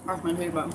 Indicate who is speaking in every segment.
Speaker 1: Off my big bum.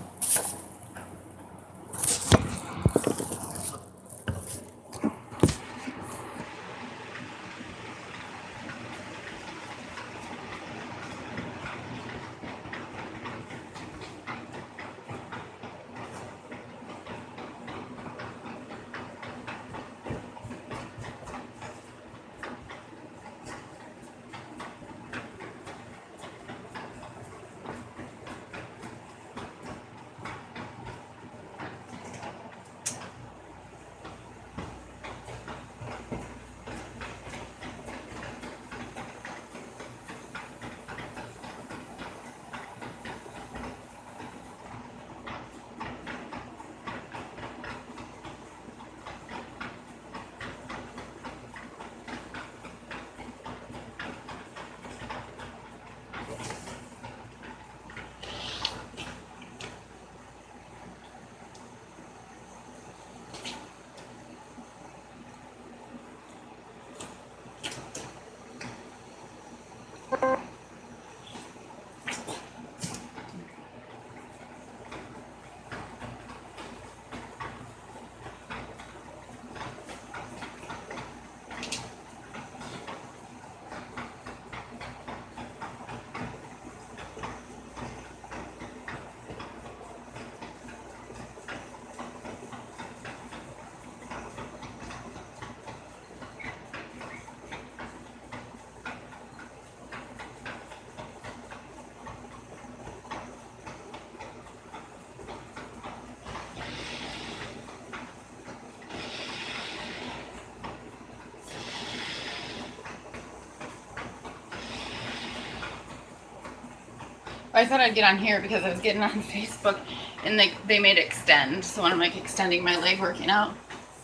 Speaker 1: I thought I'd get on here because I was getting on Facebook and they made it extend. So when I'm like extending my leg working out,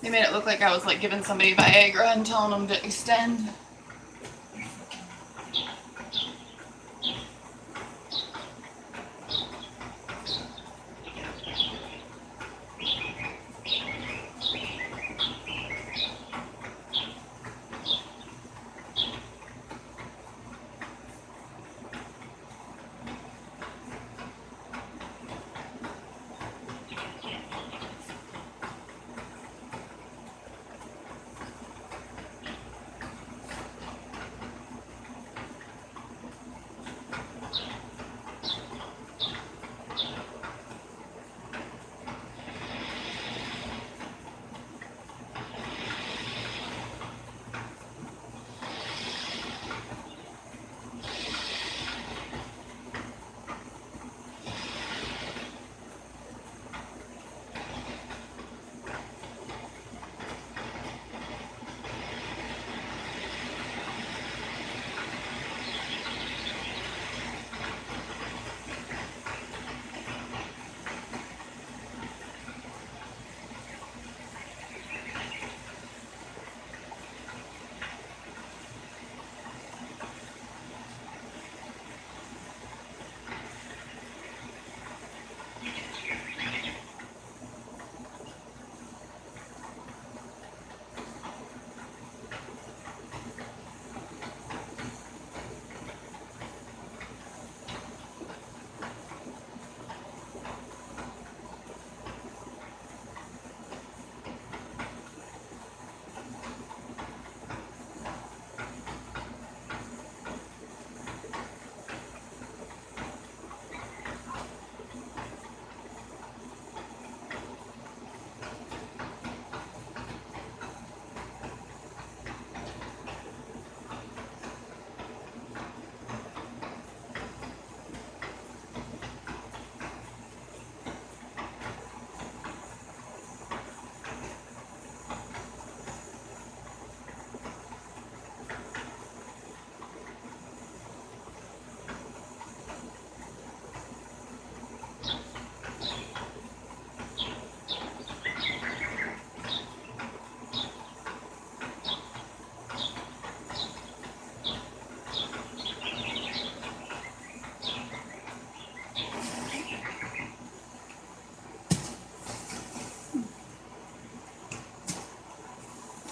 Speaker 1: they made it look like I was like giving somebody Viagra and telling them to extend.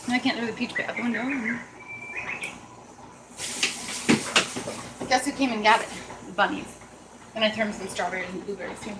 Speaker 1: I can't do the peach bath window. Guess who came and got it? The bunnies. And I threw him some strawberries and blueberries too.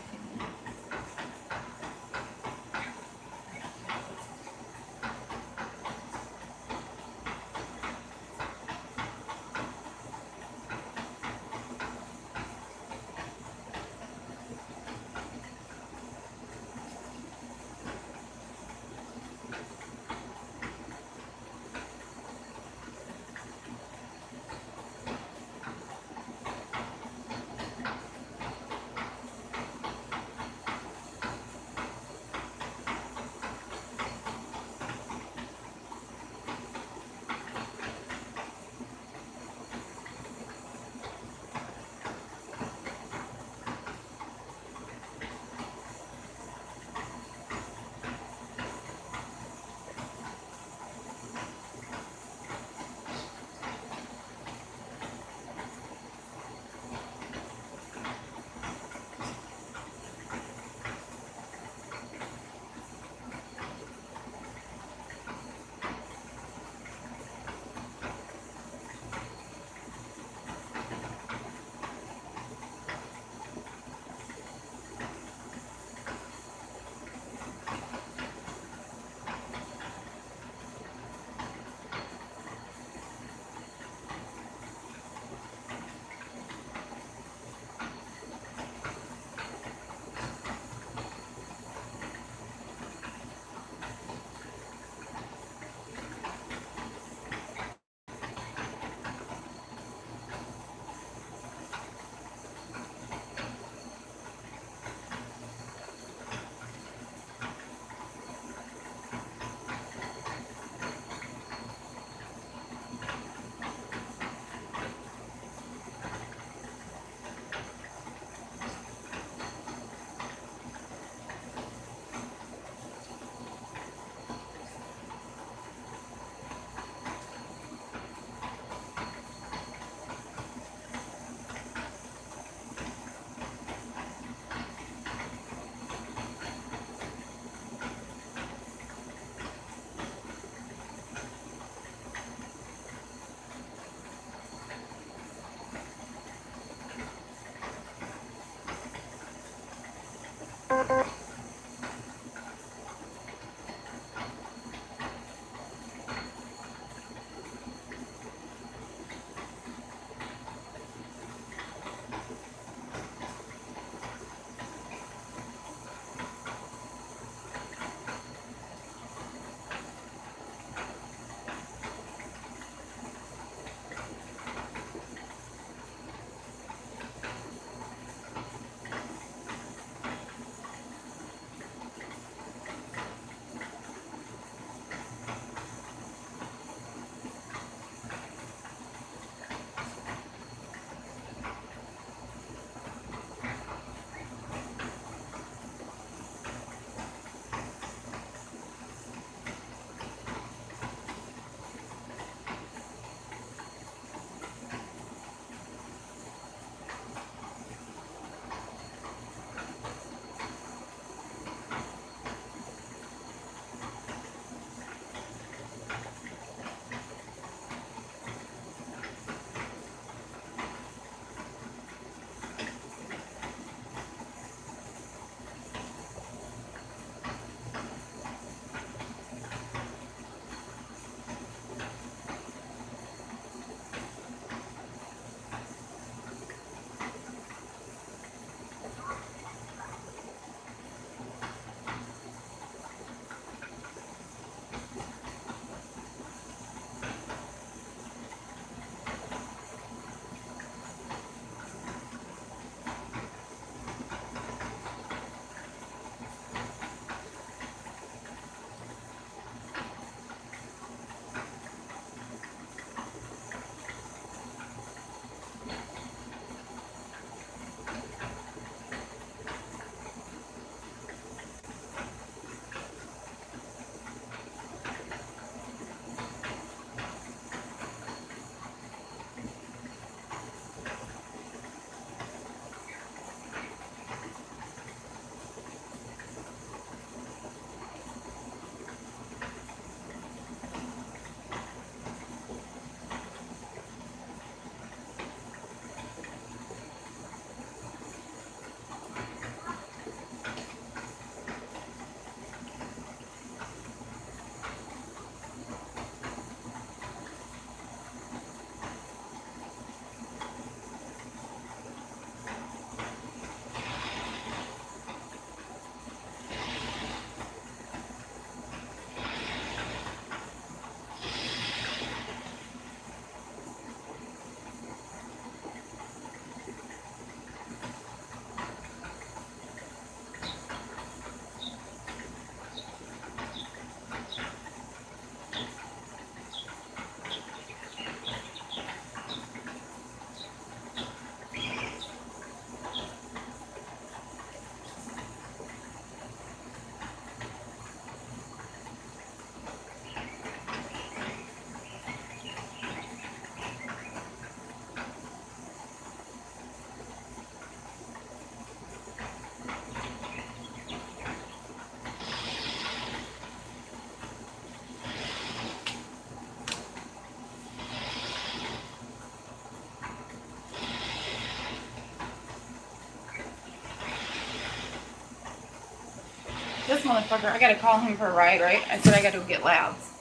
Speaker 1: This motherfucker, I gotta call him for a ride, right? I said I gotta go get labs.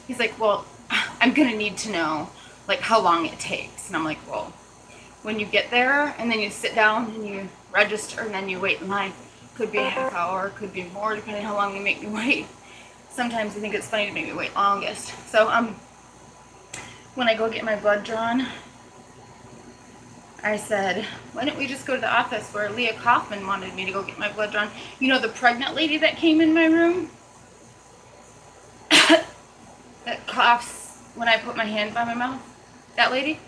Speaker 1: He's like, well, I'm gonna need to know, like, how long it takes. And I'm like, well, when you get there and then you sit down and you register and then you wait in line, could be a half hour, could be more, depending on how long you make me wait. Sometimes I think it's funny to make me wait longest. So, when I go get my blood drawn, I said, why don't we just go to the office where Leah Kaufman wanted me to go get my blood drawn? You know the pregnant lady that came in my room? That coughs when I put my hand by my mouth? That lady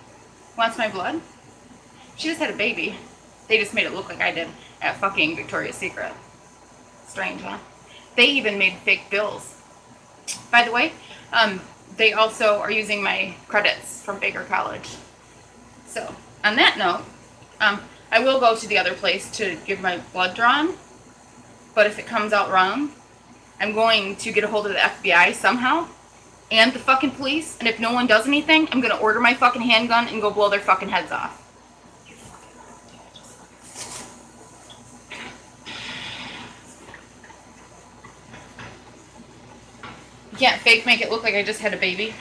Speaker 1: wants my blood? She just had a baby. They just made it look like I did at fucking Victoria's Secret. Strange, huh? They even made fake bills. By the way, they also are using my credits from Baker College. So, on that note, I will go to the other place to give my blood drawn, but if it comes out wrong, I'm going to get a hold of the FBI somehow, and the fucking police, and if no one does anything, I'm going to order my fucking handgun and go blow their fucking heads off. You can't fake make it look like I just had a baby,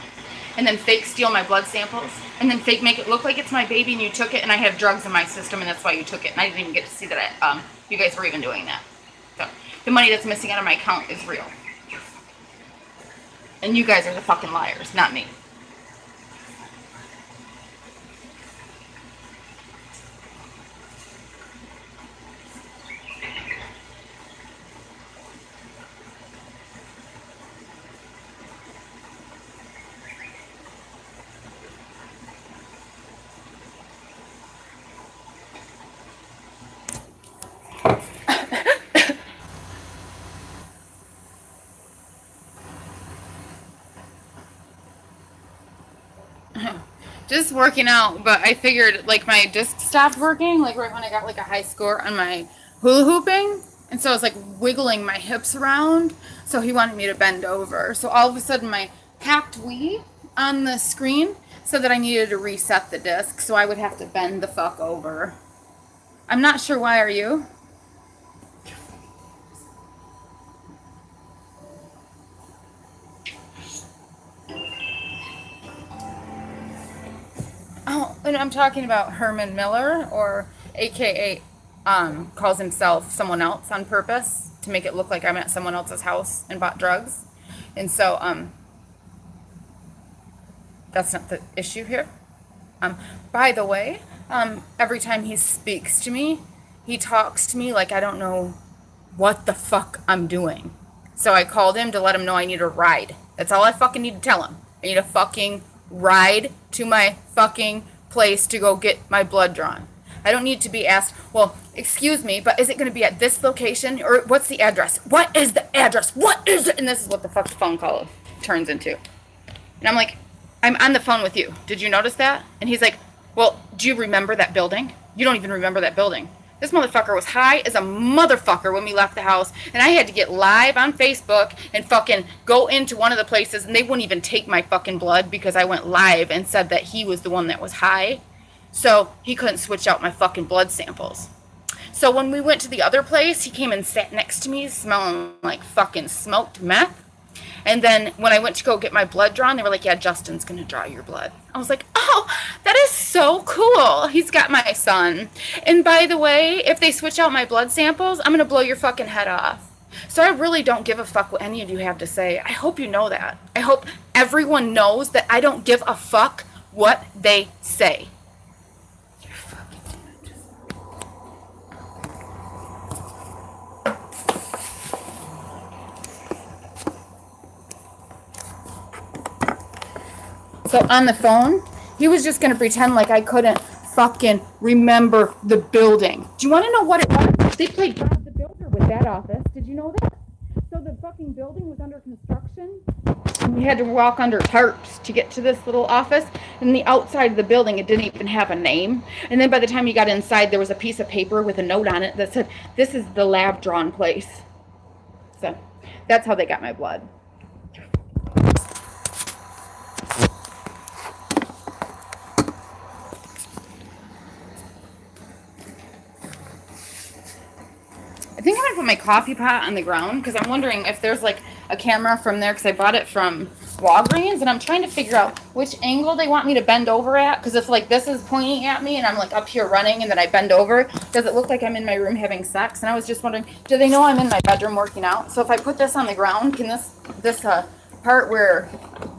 Speaker 1: and then fake steal my blood samples, and then fake make it look like it's my baby and you took it and I have drugs in my system and that's why you took it, and I didn't even get to see that you guys were even doing that. So, the money that's missing out of my account is real. And you guys are the fucking liars, not me. Just working out, but I figured like my disc stopped working, like right when I got like a high score on my hula hooping, and so I was like wiggling my hips around, so he wanted me to bend over. So all of a sudden my hacked Wii on the screen said that I needed to reset the disc, so I would have to bend the fuck over. I'm not sure why, are you? Oh, and I'm talking about Herman Miller, or AKA calls himself someone else on purpose to make it look like I'm at someone else's house and bought drugs. And so that's not the issue here. By the way, every time he speaks to me, he talks to me like I don't know what the fuck I'm doing. So I called him to let him know I need a ride. That's all I fucking need to tell him. I need a fucking ride to my fucking place to go get my blood drawn. I don't need to be asked, well, excuse me, but is it going to be at this location? Or what's the address? What is the address? What is it? And this is what the fuck the phone call turns into. And I'm like, I'm on the phone with you. Did you notice that? And he's like, well, do you remember that building? You don't even remember that building. This motherfucker was high as a motherfucker when we left the house, and I had to get live on Facebook and fucking go into one of the places, and they wouldn't even take my fucking blood because I went live and said that he was the one that was high. So he couldn't switch out my fucking blood samples. So when we went to the other place, he came and sat next to me smelling like fucking smoked meth. And then when I went to go get my blood drawn, they were like, yeah, Justin's going to draw your blood. I was like, oh, that is so cool. He's got my son. And by the way, if they switch out my blood samples, I'm going to blow your fucking head off. So I really don't give a fuck what any of you have to say. I hope you know that. I hope everyone knows that I don't give a fuck what they say. So on the phone, he was just going to pretend like I couldn't fucking remember the building. Do you want to know what it was? They played Bob the Builder with that office. Did you know that? So the fucking building was under construction. And we had to walk under tarps to get to this little office. And the outside of the building, it didn't even have a name. And then by the time you got inside, there was a piece of paper with a note on it that said, this is the lab drawn place. So that's how they got my blood. I think I'm going to put my coffee pot on the ground because I'm wondering if there's like a camera from there because I bought it from Walgreens and I'm trying to figure out which angle they want me to bend over at because if like this is pointing at me and I'm like up here running and then I bend over, does it look like I'm in my room having sex? And I was just wondering, do they know I'm in my bedroom working out? So if I put this on the ground, can this part where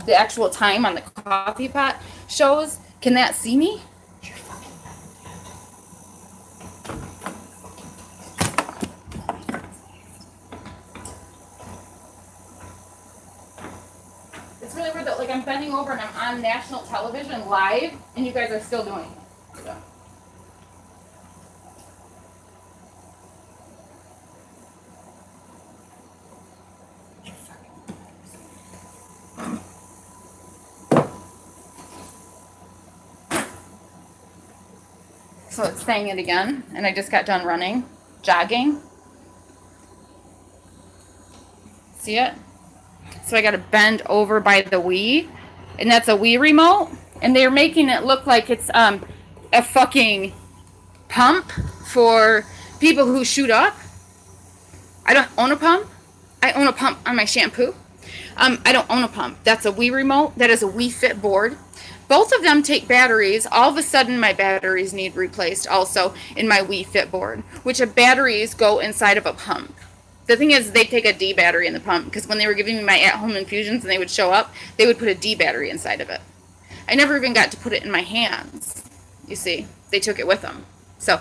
Speaker 1: the actual time on the coffee pot shows, can that see me? It's really weird that like I'm bending over and I'm on national television live and you guys are still doing it. So. So it's saying it again, and I just got done running, jogging. See it? So I got to bend over by the Wii, and that's a Wii remote, and they're making it look like it's a fucking pump for people who shoot up. I don't own a pump. I own a pump on my shampoo. I don't own a pump. That's a Wii remote. That is a Wii Fit board. Both of them take batteries. All of a sudden, my batteries need replaced also in my Wii Fit board, which batteries go inside of a pump. The thing is, they take a D battery in the pump because when they were giving me my at-home infusions and they would show up, they would put a D battery inside of it. I never even got to put it in my hands. You see, they took it with them. So,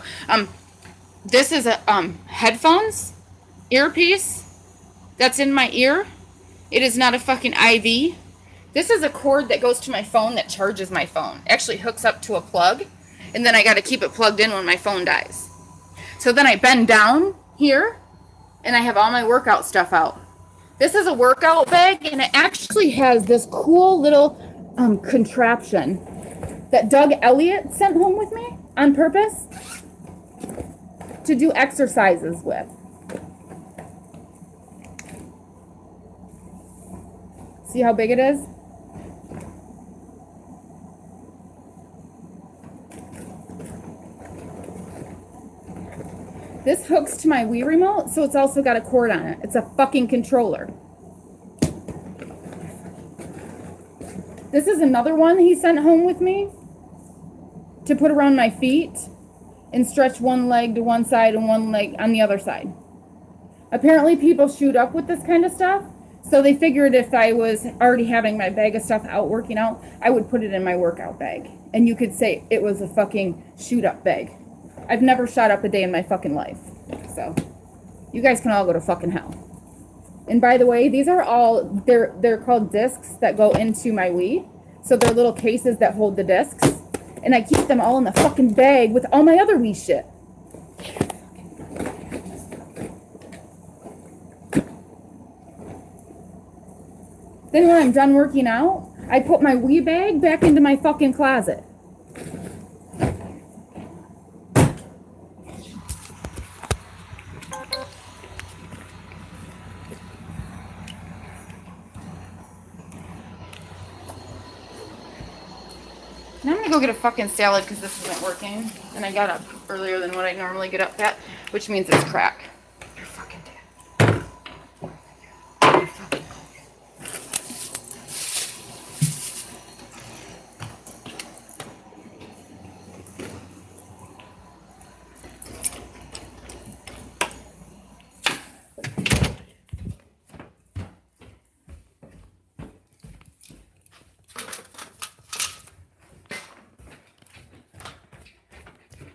Speaker 1: this is a headphones, earpiece that's in my ear. It is not a fucking IV. This is a cord that goes to my phone that charges my phone. Actually hooks up to a plug, and then I got to keep it plugged in when my phone dies. So then I bend down here, and I have all my workout stuff out. This is a workout bag, and it actually has this cool little contraption that Doug Elliott sent home with me on purpose to do exercises with. See how big it is? This hooks to my Wii remote, so it's also got a cord on it. It's a fucking controller. This is another one he sent home with me to put around my feet and stretch one leg to one side and one leg on the other side. Apparently people shoot up with this kind of stuff, so they figured if I was already having my bag of stuff out working out, I would put it in my workout bag. And you could say it was a fucking shoot up bag. I've never shot up a day in my fucking life. So, you guys can all go to fucking hell. And by the way, these are all, they're called discs that go into my Wii. So they're little cases that hold the discs. And I keep them all in the fucking bag with all my other Wii shit. Then when I'm done working out, I put my Wii bag back into my fucking closet. Now I'm going to go get a fucking salad because this isn't working. And I got up earlier than what I normally get up at, which means it's crack. You're fucking dead. You're fucking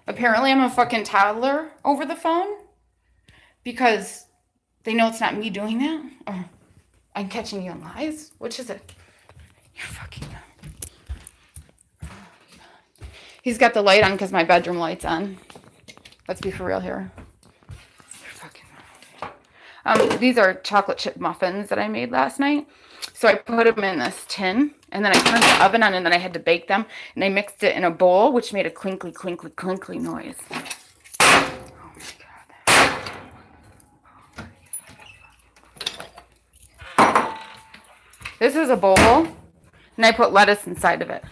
Speaker 1: Apparently I'm a fucking toddler over the phone because they know it's not me doing that. Or I'm catching you in lies. Which is it? You're fucking... He's got the light on because my bedroom light's on. Let's be for real here. You're fucking... These are chocolate chip muffins that I made last night. So I put them in this tin, and then I turned the oven on, and then I had to bake them. And I mixed it in a bowl, which made a clinkly, clinkly, clinkly noise. Oh my God. This is a bowl, and I put lettuce inside of it.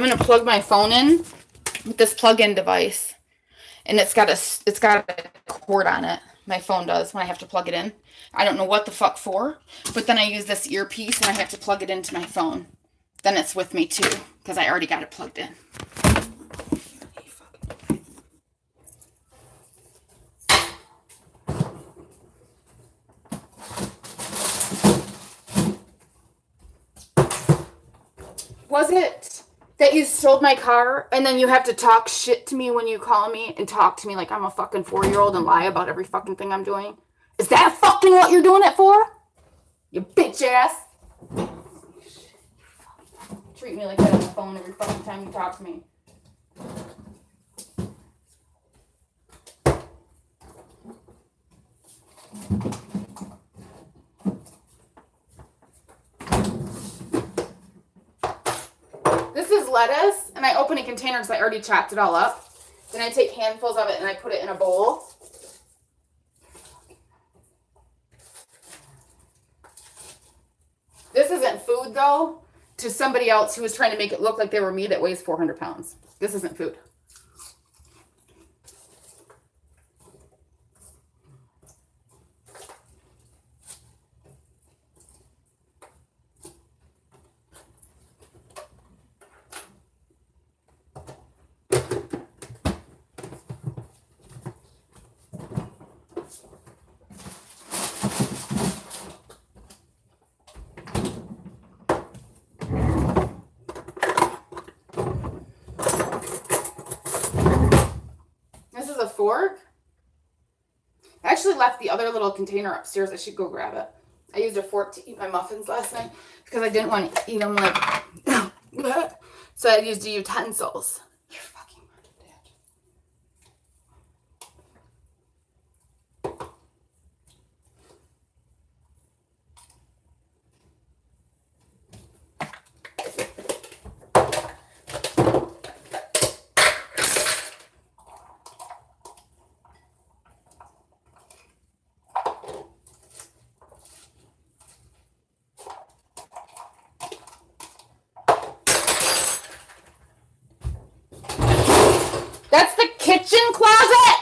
Speaker 1: going to plug my phone in with this plug-in device. And it's got a cord on it. My phone does when I have to plug it in. I don't know what the fuck for, but then I use this earpiece and I have to plug it into my phone. Then it's with me too, because I already got it plugged in. Was it that you sold my car and then you have to talk shit to me when you call me and talk to me like I'm a fucking 4-year-old and lie about every fucking thing I'm doing? Is that fucking what you're doing it for? You bitch ass. Treat me like that on the phone every fucking time you talk to me. This is lettuce, and I open a container because I already chopped it all up. Then I take handfuls of it and I put it in a bowl. This isn't food, though, to somebody else who was trying to make it look like they were me that weighs 400 pounds. This isn't food. Fork. I actually left the other little container upstairs. I should go grab it. I used a fork to eat my muffins last night because I didn't want to eat them like so I used the utensils. You're fucking That's the kitchen closet.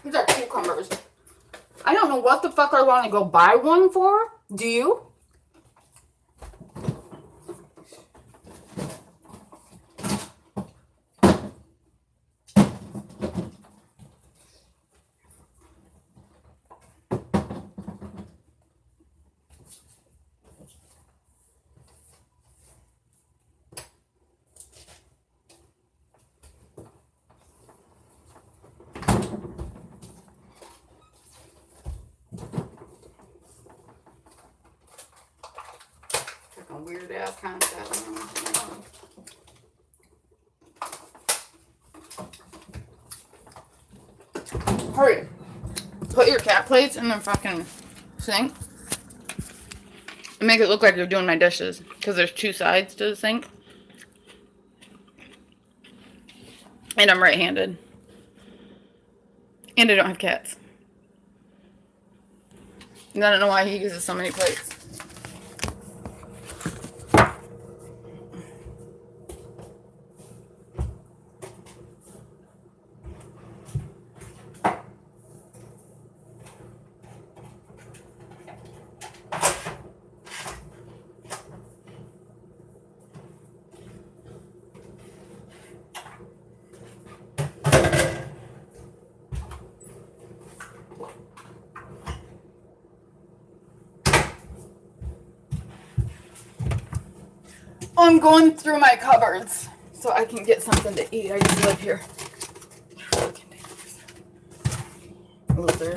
Speaker 1: These are cucumbers. I don't know what the fuck I want to go buy one for. Do you? Weird ass concept. Hurry. Put your cat plates in the fucking sink and make it look like you're doing my dishes because there's two sides to the sink. And I'm right-handed. And I don't have cats. And I don't know why he uses so many plates. I'm going through my cupboards so I can get something to eat. I just live here. Loser.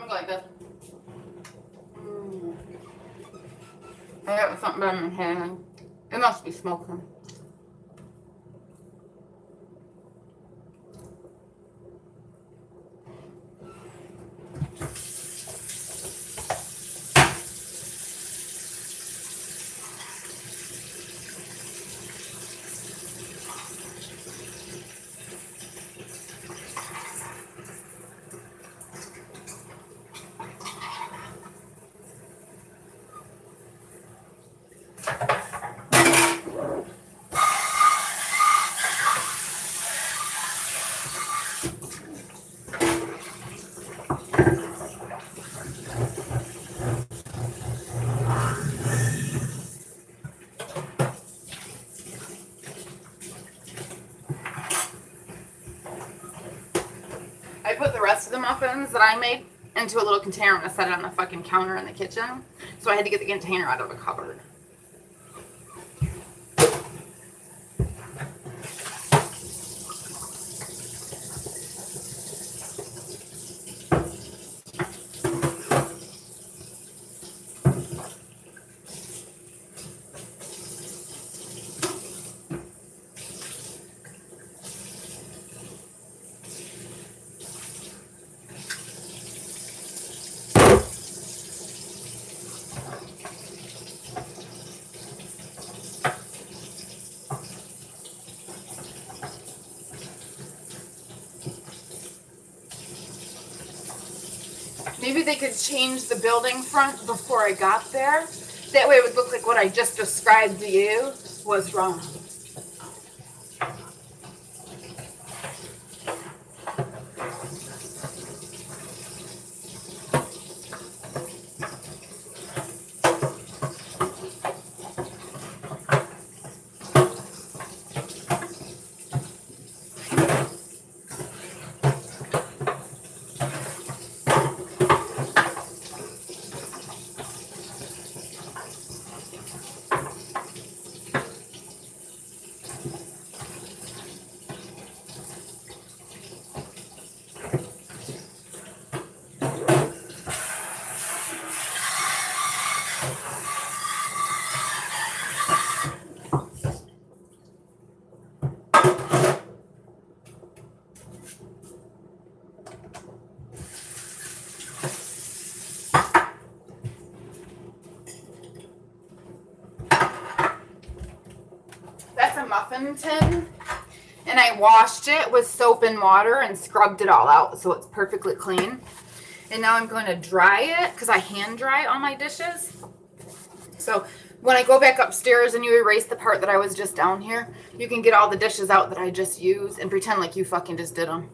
Speaker 1: Like this. I got something in my hand. It must be smoking. I put the rest of the muffins that I made into a little container and I set it on the fucking counter in the kitchen. So I had to get the container out of a cupboard. Maybe they could change the building front before I got there. That way it would look like what I just described to you was wrong. Muffin tin, and I washed it with soap and water and scrubbed it all out so it's perfectly clean. And now I'm going to dry it because I hand dry all my dishes. So when I go back upstairs and you erase the part that I was just down here, you can get all the dishes out that I just used and pretend like you fucking just did them.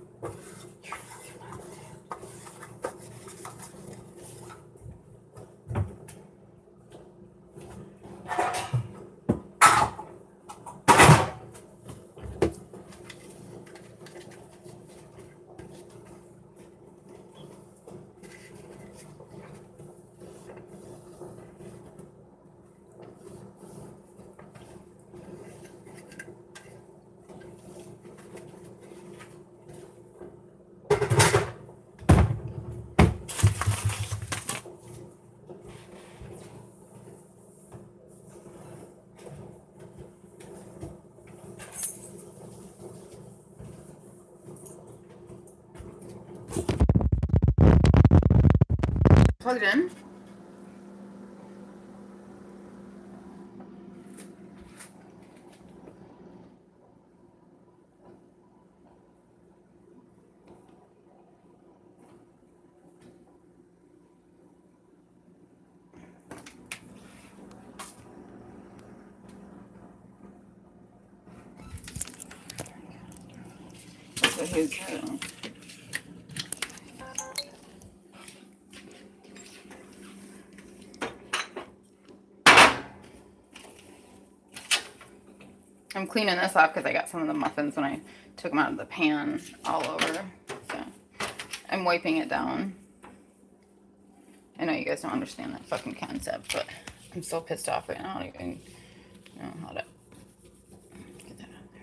Speaker 1: Plug it in. So he's, I'm cleaning this off because I got some of the muffins when I took them out of the pan all over. So I'm wiping it down. I know you guys don't understand that fucking concept, but I'm so pissed off right now. I don't even know how to get that out there.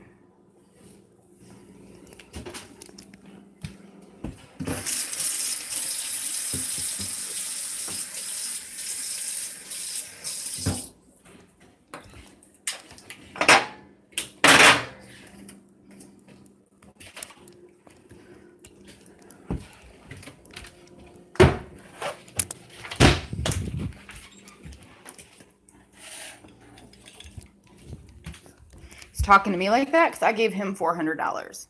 Speaker 1: Talking to me like that because I gave him $400.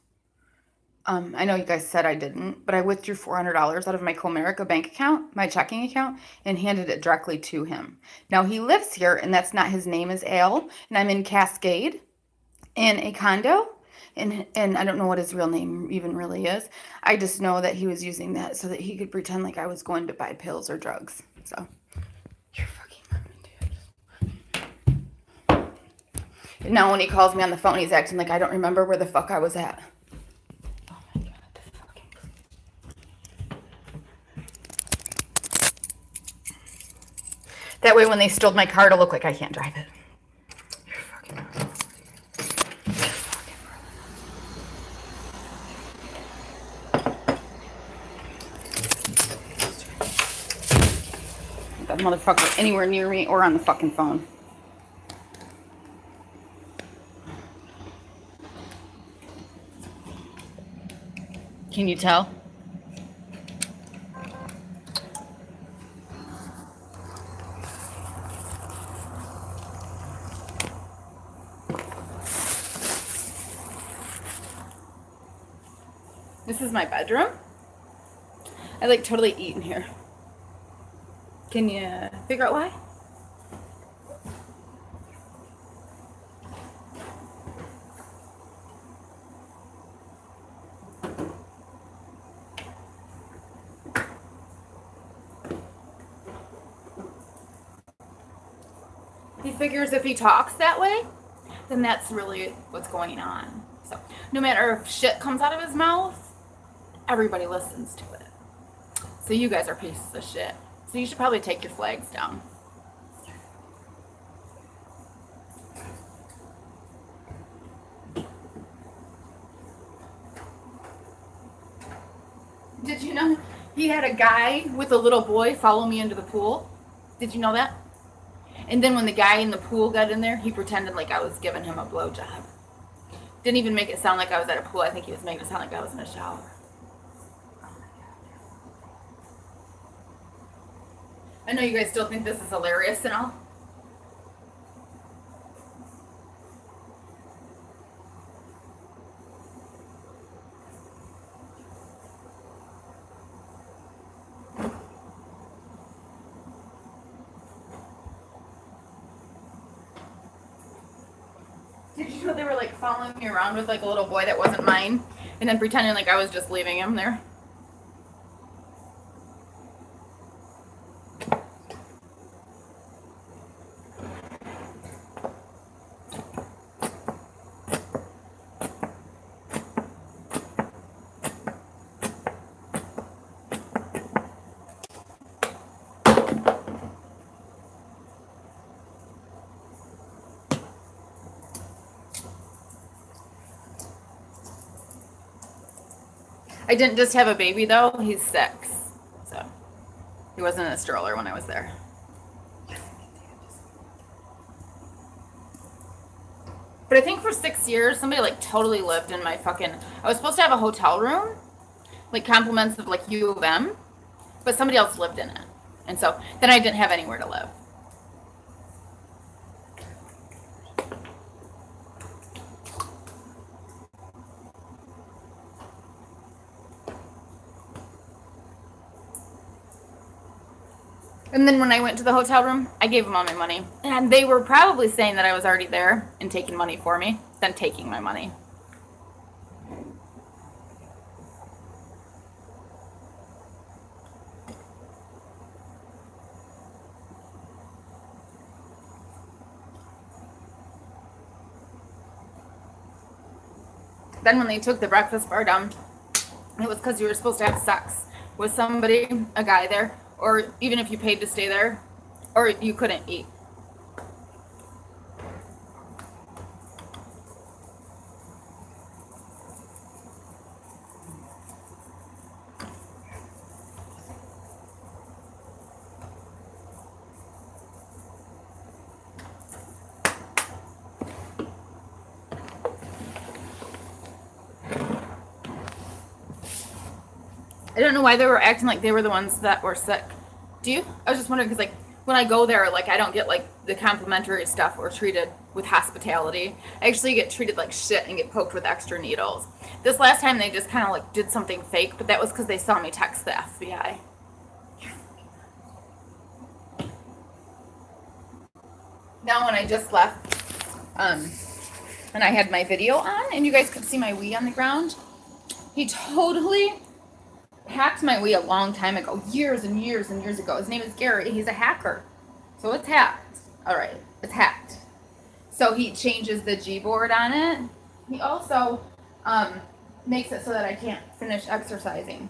Speaker 1: I know you guys said I didn't, but I withdrew $400 out of my Comerica bank account, my checking account, and handed it directly to him. Now he lives here, and that's not his name is Al, and I'm in Cascade in a condo, and I don't know what his real name even really is. I just know that he was using that so that he could pretend like I was going to buy pills or drugs. So you're fucking dude. And now when he calls me on the phone, he's acting like I don't remember where the fuck I was at. Oh my God, the fucking... That way when they stole my car, it'll look like I can't drive it. You're fucking... That motherfucker anywhere near me or on the fucking phone. Can you tell? This is my bedroom. I like totally eat in here. Can you figure out why? He figures if he talks that way, then that's really what's going on. So no matter if shit comes out of his mouth, everybody listens to it. So you guys are pieces of shit. So you should probably take your flags down. Did you know he had a guy with a little boy follow me into the pool? Did you know that? And then when the guy in the pool got in there, he pretended like I was giving him a blowjob. Didn't even make it sound like I was at a pool. I think he was making it sound like I was in a shower. I know you guys still think this is hilarious and all. Did you know they were like following me around with like a little boy that wasn't mine and then pretending like I was just leaving him there? I didn't just have a baby though, he's 6. So he wasn't in a stroller when I was there. But I think for 6 years, somebody like totally lived in my fucking, I was supposed to have a hotel room, like compliments of like U of M, but somebody else lived in it. And so then I didn't have anywhere to live. And then when I went to the hotel room, I gave them all my money. And they were probably saying that I was already there and taking money for me, then taking my money. Then when they took the breakfast bar down, it was because you were supposed to have sex with somebody, a guy there, or even if you paid to stay there, or you couldn't eat. I don't know why they were acting like they were the ones that were sick. Do you? I was just wondering because, like, when I go there, like, I don't get, like, the complimentary stuff or treated with hospitality. I actually get treated like shit and get poked with extra needles. This last time, they just kind of, like, did something fake, but that was because they saw me text the FBI. Now, when I just left, and I had my video on, and you guys could see my Wii on the ground, he totally hacked my Wii a long time ago, years and years and years ago. His name is Gary. He's a hacker. So it's hacked. All right, it's hacked. So he changes the Gboard on it. He also makes it so that I can't finish exercising.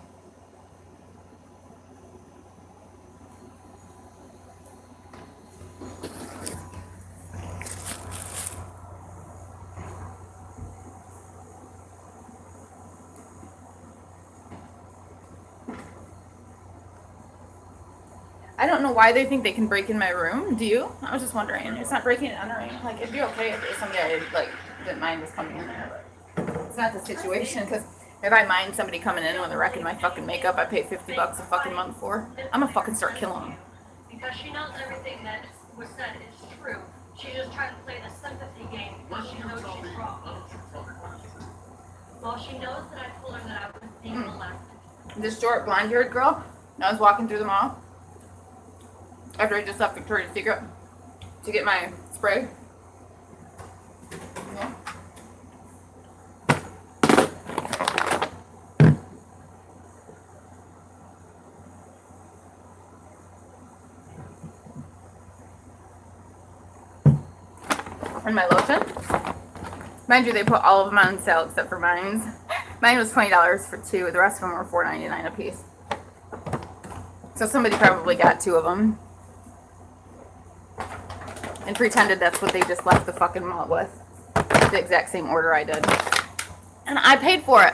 Speaker 1: I don't know why they think they can break in my room. Do you? I was just wondering. It's not breaking and entering. Like, it'd be okay if there's somebody I like didn't mind was coming in there, but it's not the situation. Because if I mind somebody coming in when they're wrecking my fucking makeup, I pay $50 a fucking month for. I'm gonna fucking start killing them.
Speaker 2: Because she knows everything that was said is true. She's just trying to play the sympathy game because she knows she's wrong. Well, she knows that I told her that I was being molested.
Speaker 1: This short, blonde-haired girl. I was walking through the mall after I just left Victoria's Secret to get my spray. Yeah. And my lotion. Mind you, they put all of them on sale except for mine. Mine was $20 for two. The rest of them were $4.99 a piece. So somebody probably got two of them and pretended that's what they just left the fucking mall with. The exact same order I did. And I paid for it.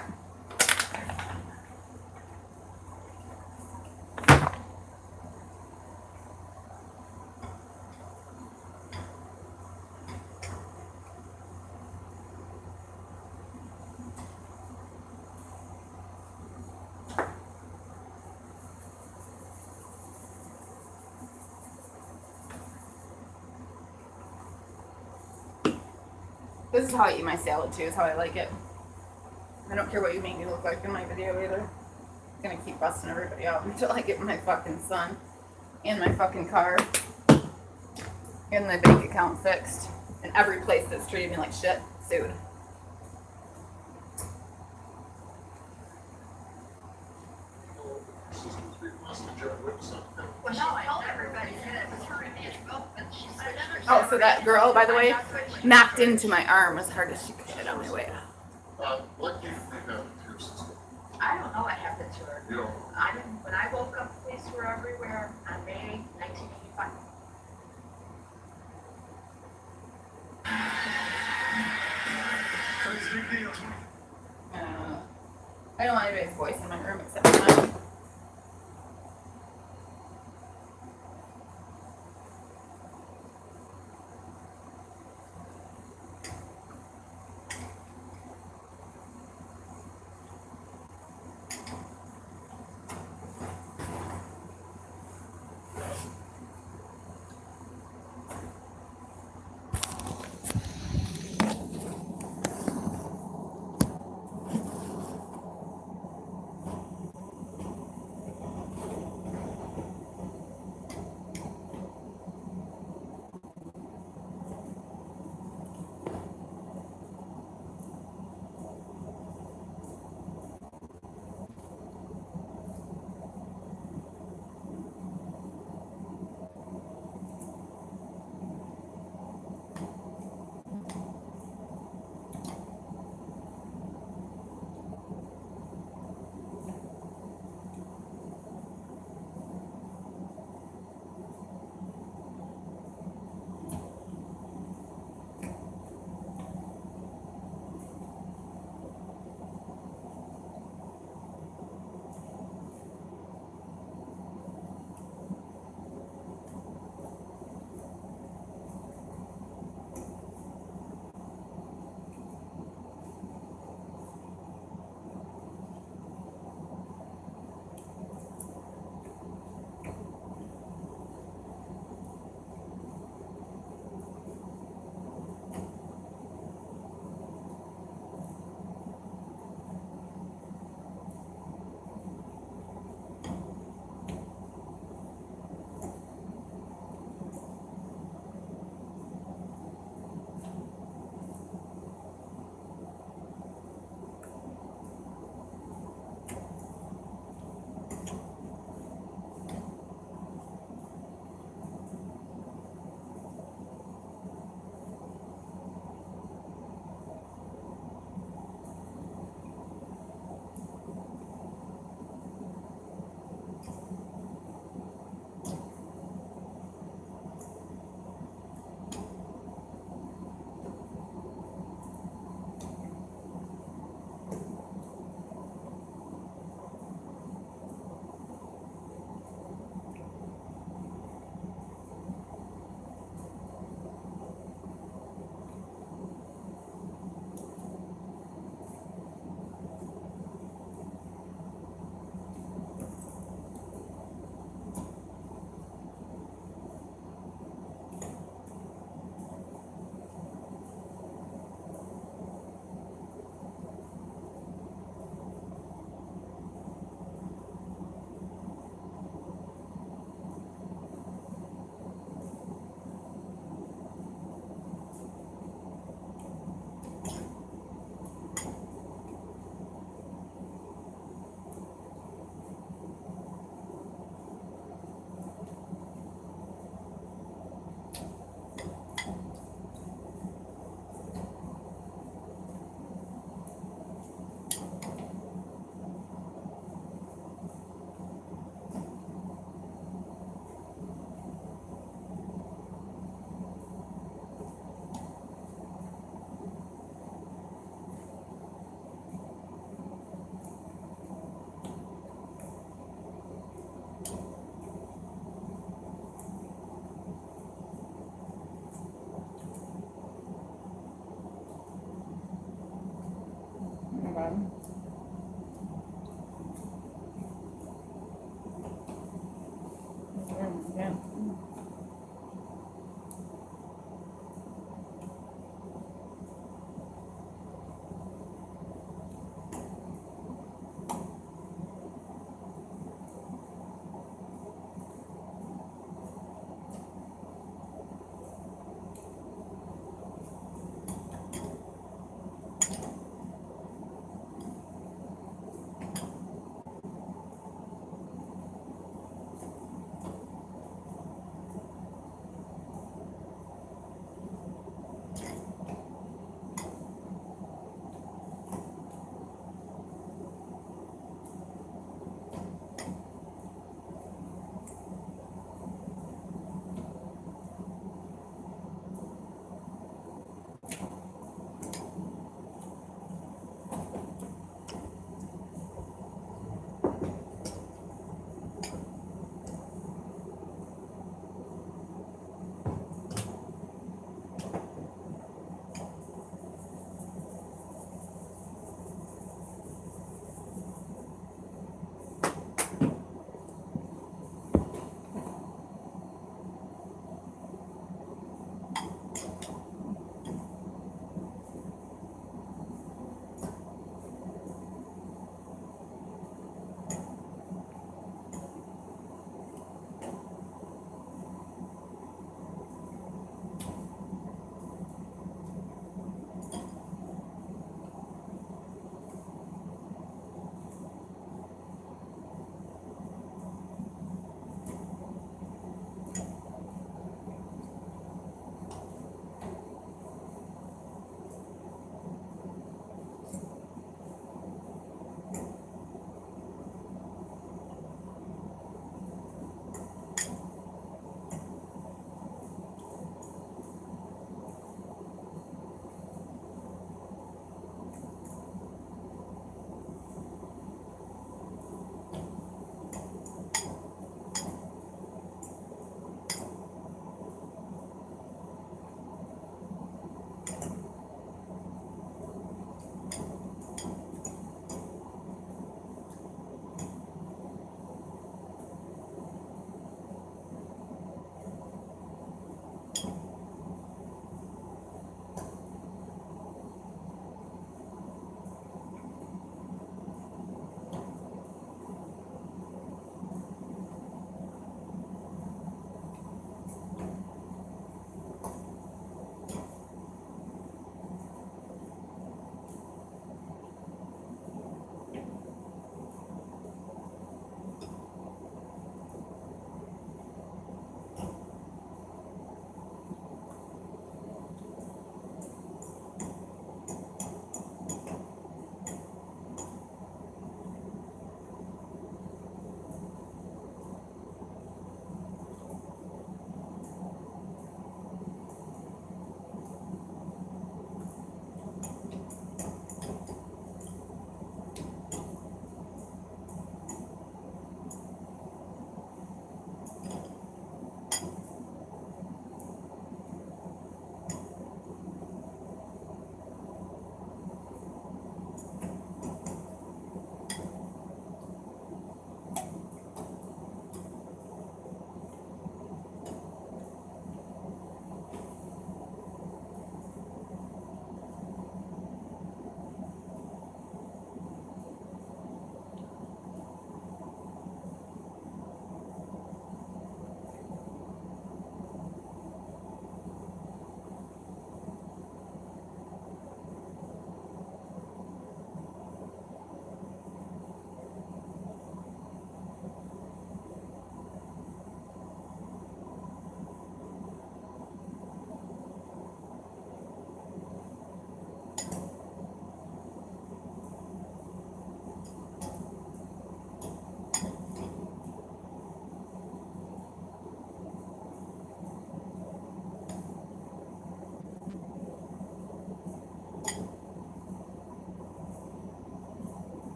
Speaker 1: This is how I eat my salad too, is how I like it. I don't care what you make me look like in my video either. I'm gonna keep busting everybody out until I get my fucking son and my fucking car and my bank account fixed. And every place that's treated me like shit, sued.
Speaker 2: Well, no, I told everybody that it was her and Angela, but she said
Speaker 1: Oh, so that girl, by the way, knocked into my arm as hard as she could on my way out.
Speaker 3: What do you think happened to your sister?
Speaker 2: I don't know what happened to her.
Speaker 3: You don't.
Speaker 2: I didn't, when I woke up, police were everywhere on May 1985.
Speaker 1: I don't want anybody's voice in my room except mine.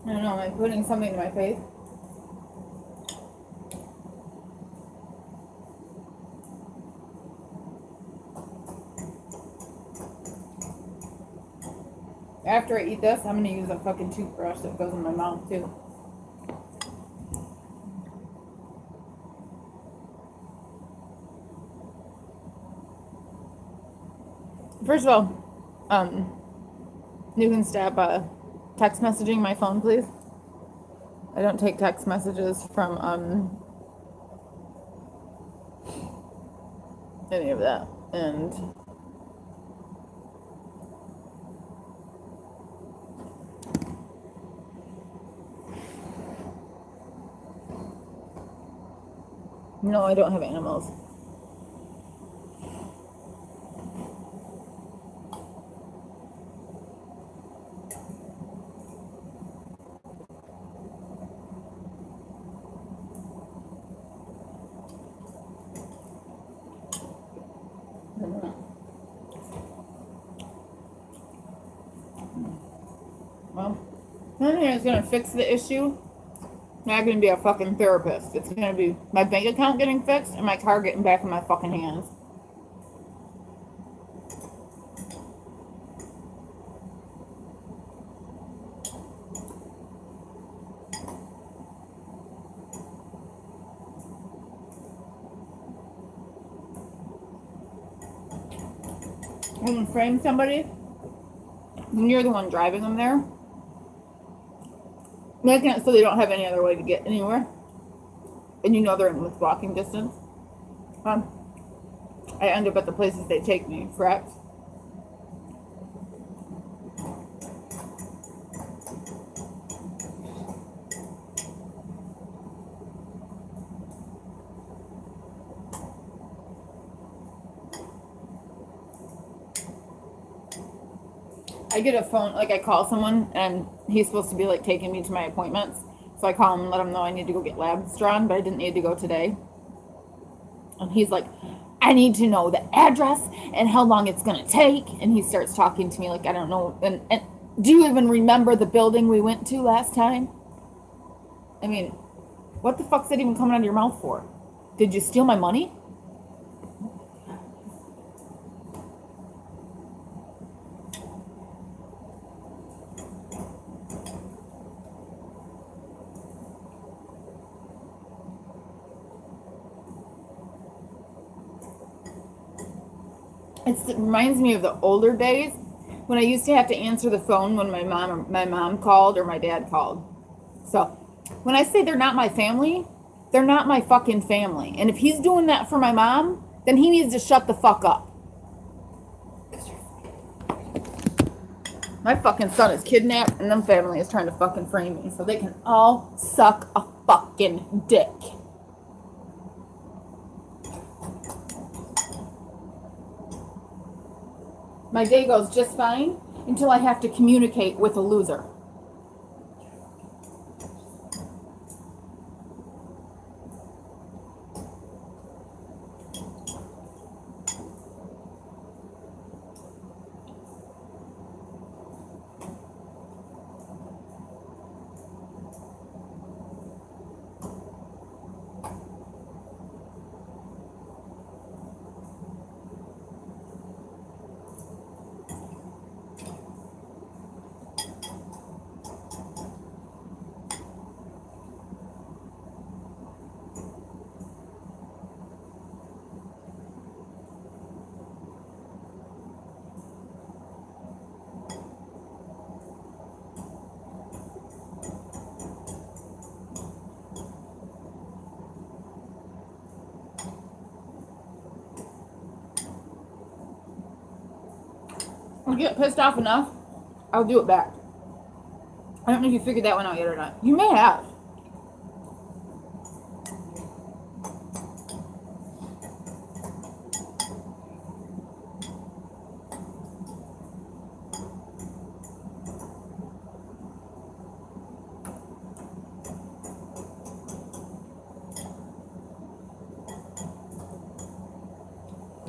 Speaker 1: I don't know, am I putting something in my face? After I eat this, I'm gonna use a fucking toothbrush that goes in my mouth too. First of all, you can stop text messaging my phone, please. I don't take text messages from any of that. And no, I don't have animals. Well, the only thing that's gonna fix the issue, I'm not gonna be a fucking therapist. It's gonna be my bank account getting fixed and my car getting back in my fucking hands. When you frame somebody, when you're the one driving them there, making it so they don't have any other way to get anywhere, and you know they're in with walking distance, I end up at the places they take me, correct? I get a phone, like I call someone and he's supposed to be like taking me to my appointments. So I call him and let him know I need to go get labs drawn, but I didn't need to go today. And he's like, I need to know the address and how long it's going to take. And he starts talking to me like, I don't know. And do you even remember the building we went to last time? I mean, what the fuck's that even coming out of your mouth for? Did you steal my money? It reminds me of the older days when I used to have to answer the phone when my mom called or my dad called. So when I say they're not my family, they're not my fucking family. And if he's doing that for my mom, then he needs to shut the fuck up. My fucking son is kidnapped and them family is trying to fucking frame me so they can all suck a fucking dick. My day goes just fine until I have to communicate with a loser. I get pissed off enough, I'll do it back. I don't know if you figured that one out yet or not. You may have.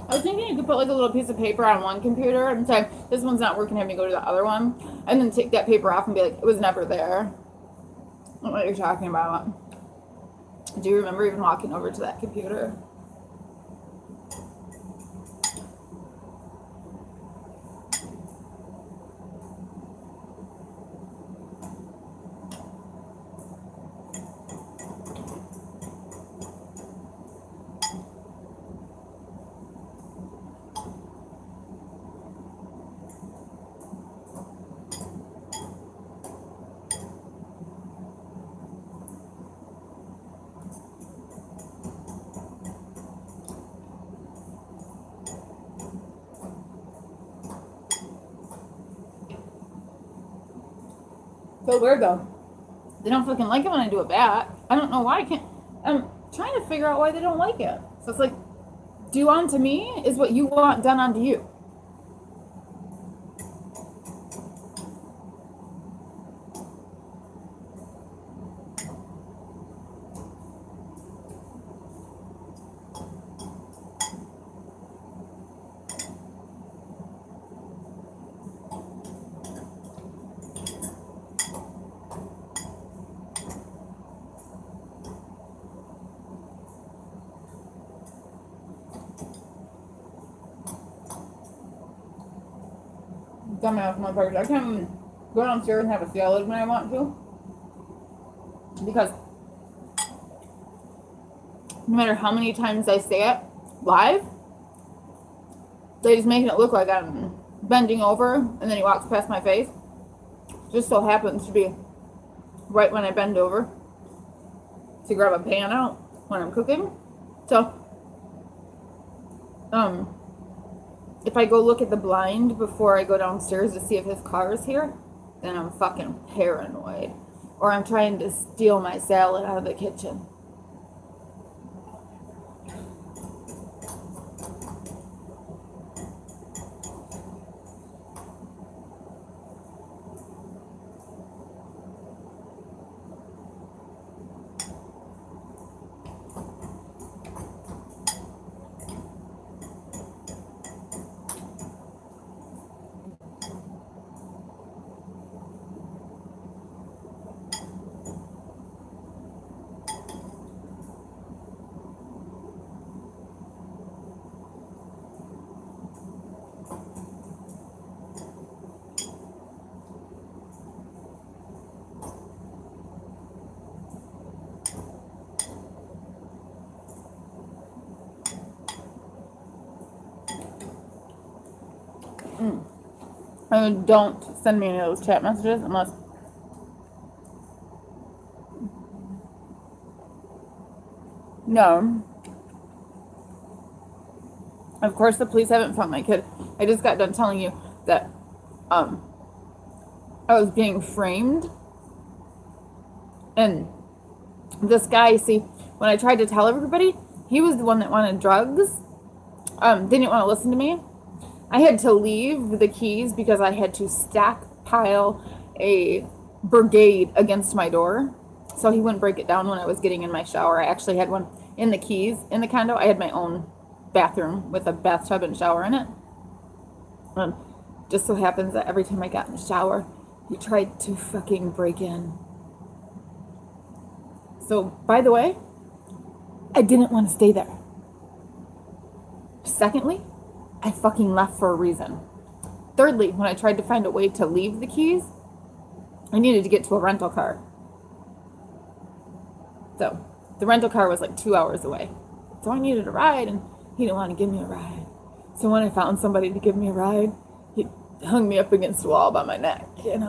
Speaker 1: I was thinking you could put like a little piece of paper on one computer and say, this one's not working, have me go to the other one. And then take that paper off and be like, it was never there. what you're talking about. Do you remember even walking over to that computer? So weird though. They don't fucking like it when I do it back. I don't know why I can't. I'm trying to figure out why they don't like it. So it's like, do unto me is what you want done unto you. Dumbass motherfuckers. I can't even go downstairs and have a salad when I want to. Because no matter how many times I say it live, they just making it look like I'm bending over and then he walks past my face. Just so happens to be right when I bend over to grab a pan out when I'm cooking. So, if I go look at the blind before I go downstairs to see if his car is here, then I'm fucking paranoid. Or I'm trying to steal my salad out of the kitchen. And don't send me any of those chat messages unless no. Of course the police haven't found my kid. I just got done telling you that I was being framed. And this guy, see, when I tried to tell everybody, he was the one that wanted drugs. Didn't want to listen to me. I had to leave the keys because I had to stockpile a brigade against my door. So he wouldn't break it down when I was getting in my shower. I actually had one in the keys in the condo. I had my own bathroom with a bathtub and shower in it. Just so happens that every time I got in the shower, he tried to fucking break in. So, by the way, I didn't want to stay there. Secondly, I fucking left for a reason. Thirdly, when I tried to find a way to leave the keys, I needed to get to a rental car. So, the rental car was like 2 hours away. So I needed a ride, and he didn't want to give me a ride. So when I found somebody to give me a ride, he hung me up against the wall by my neck and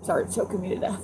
Speaker 1: started choking me to death.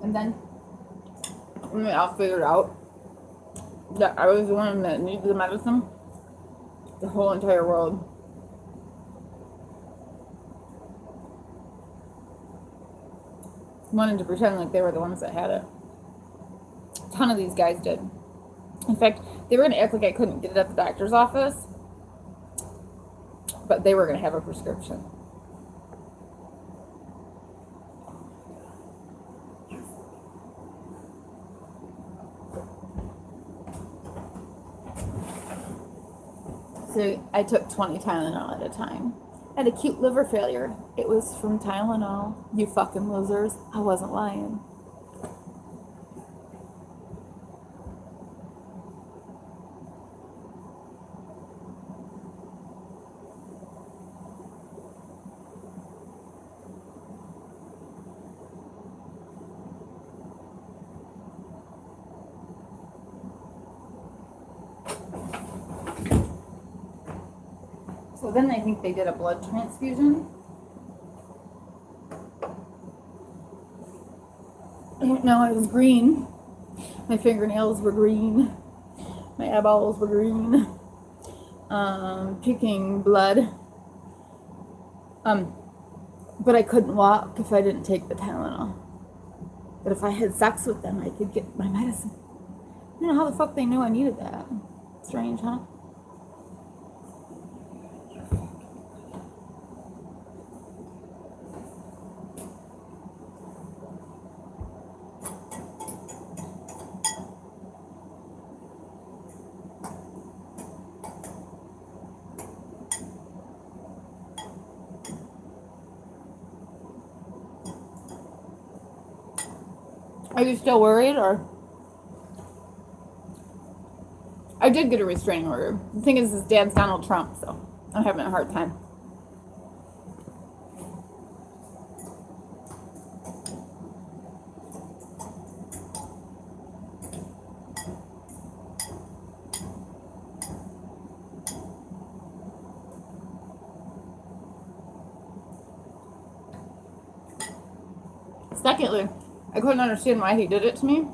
Speaker 1: And then I figured out that I was the one that needed the medicine. The whole entire world wanted to pretend like they were the ones that had it. A ton of these guys did. In fact, they were going to act like I couldn't get it at the doctor's office, but they were going to have a prescription. So I took 20 Tylenol at a time. I had acute liver failure. It was from Tylenol. You fucking losers. I wasn't lying. So then I think they did a blood transfusion. I don't know, I was green. My fingernails were green. My eyeballs were green. Puking blood. But I couldn't walk if I didn't take the Tylenol. But if I had sex with them, I could get my medicine. I don't know how the fuck they knew I needed that. Strange, huh? Are you still worried, or? I did get a restraining order. The thing is, his dad's Donald Trump, so I'm having a hard time. Secondly, I couldn't understand why he did it to me,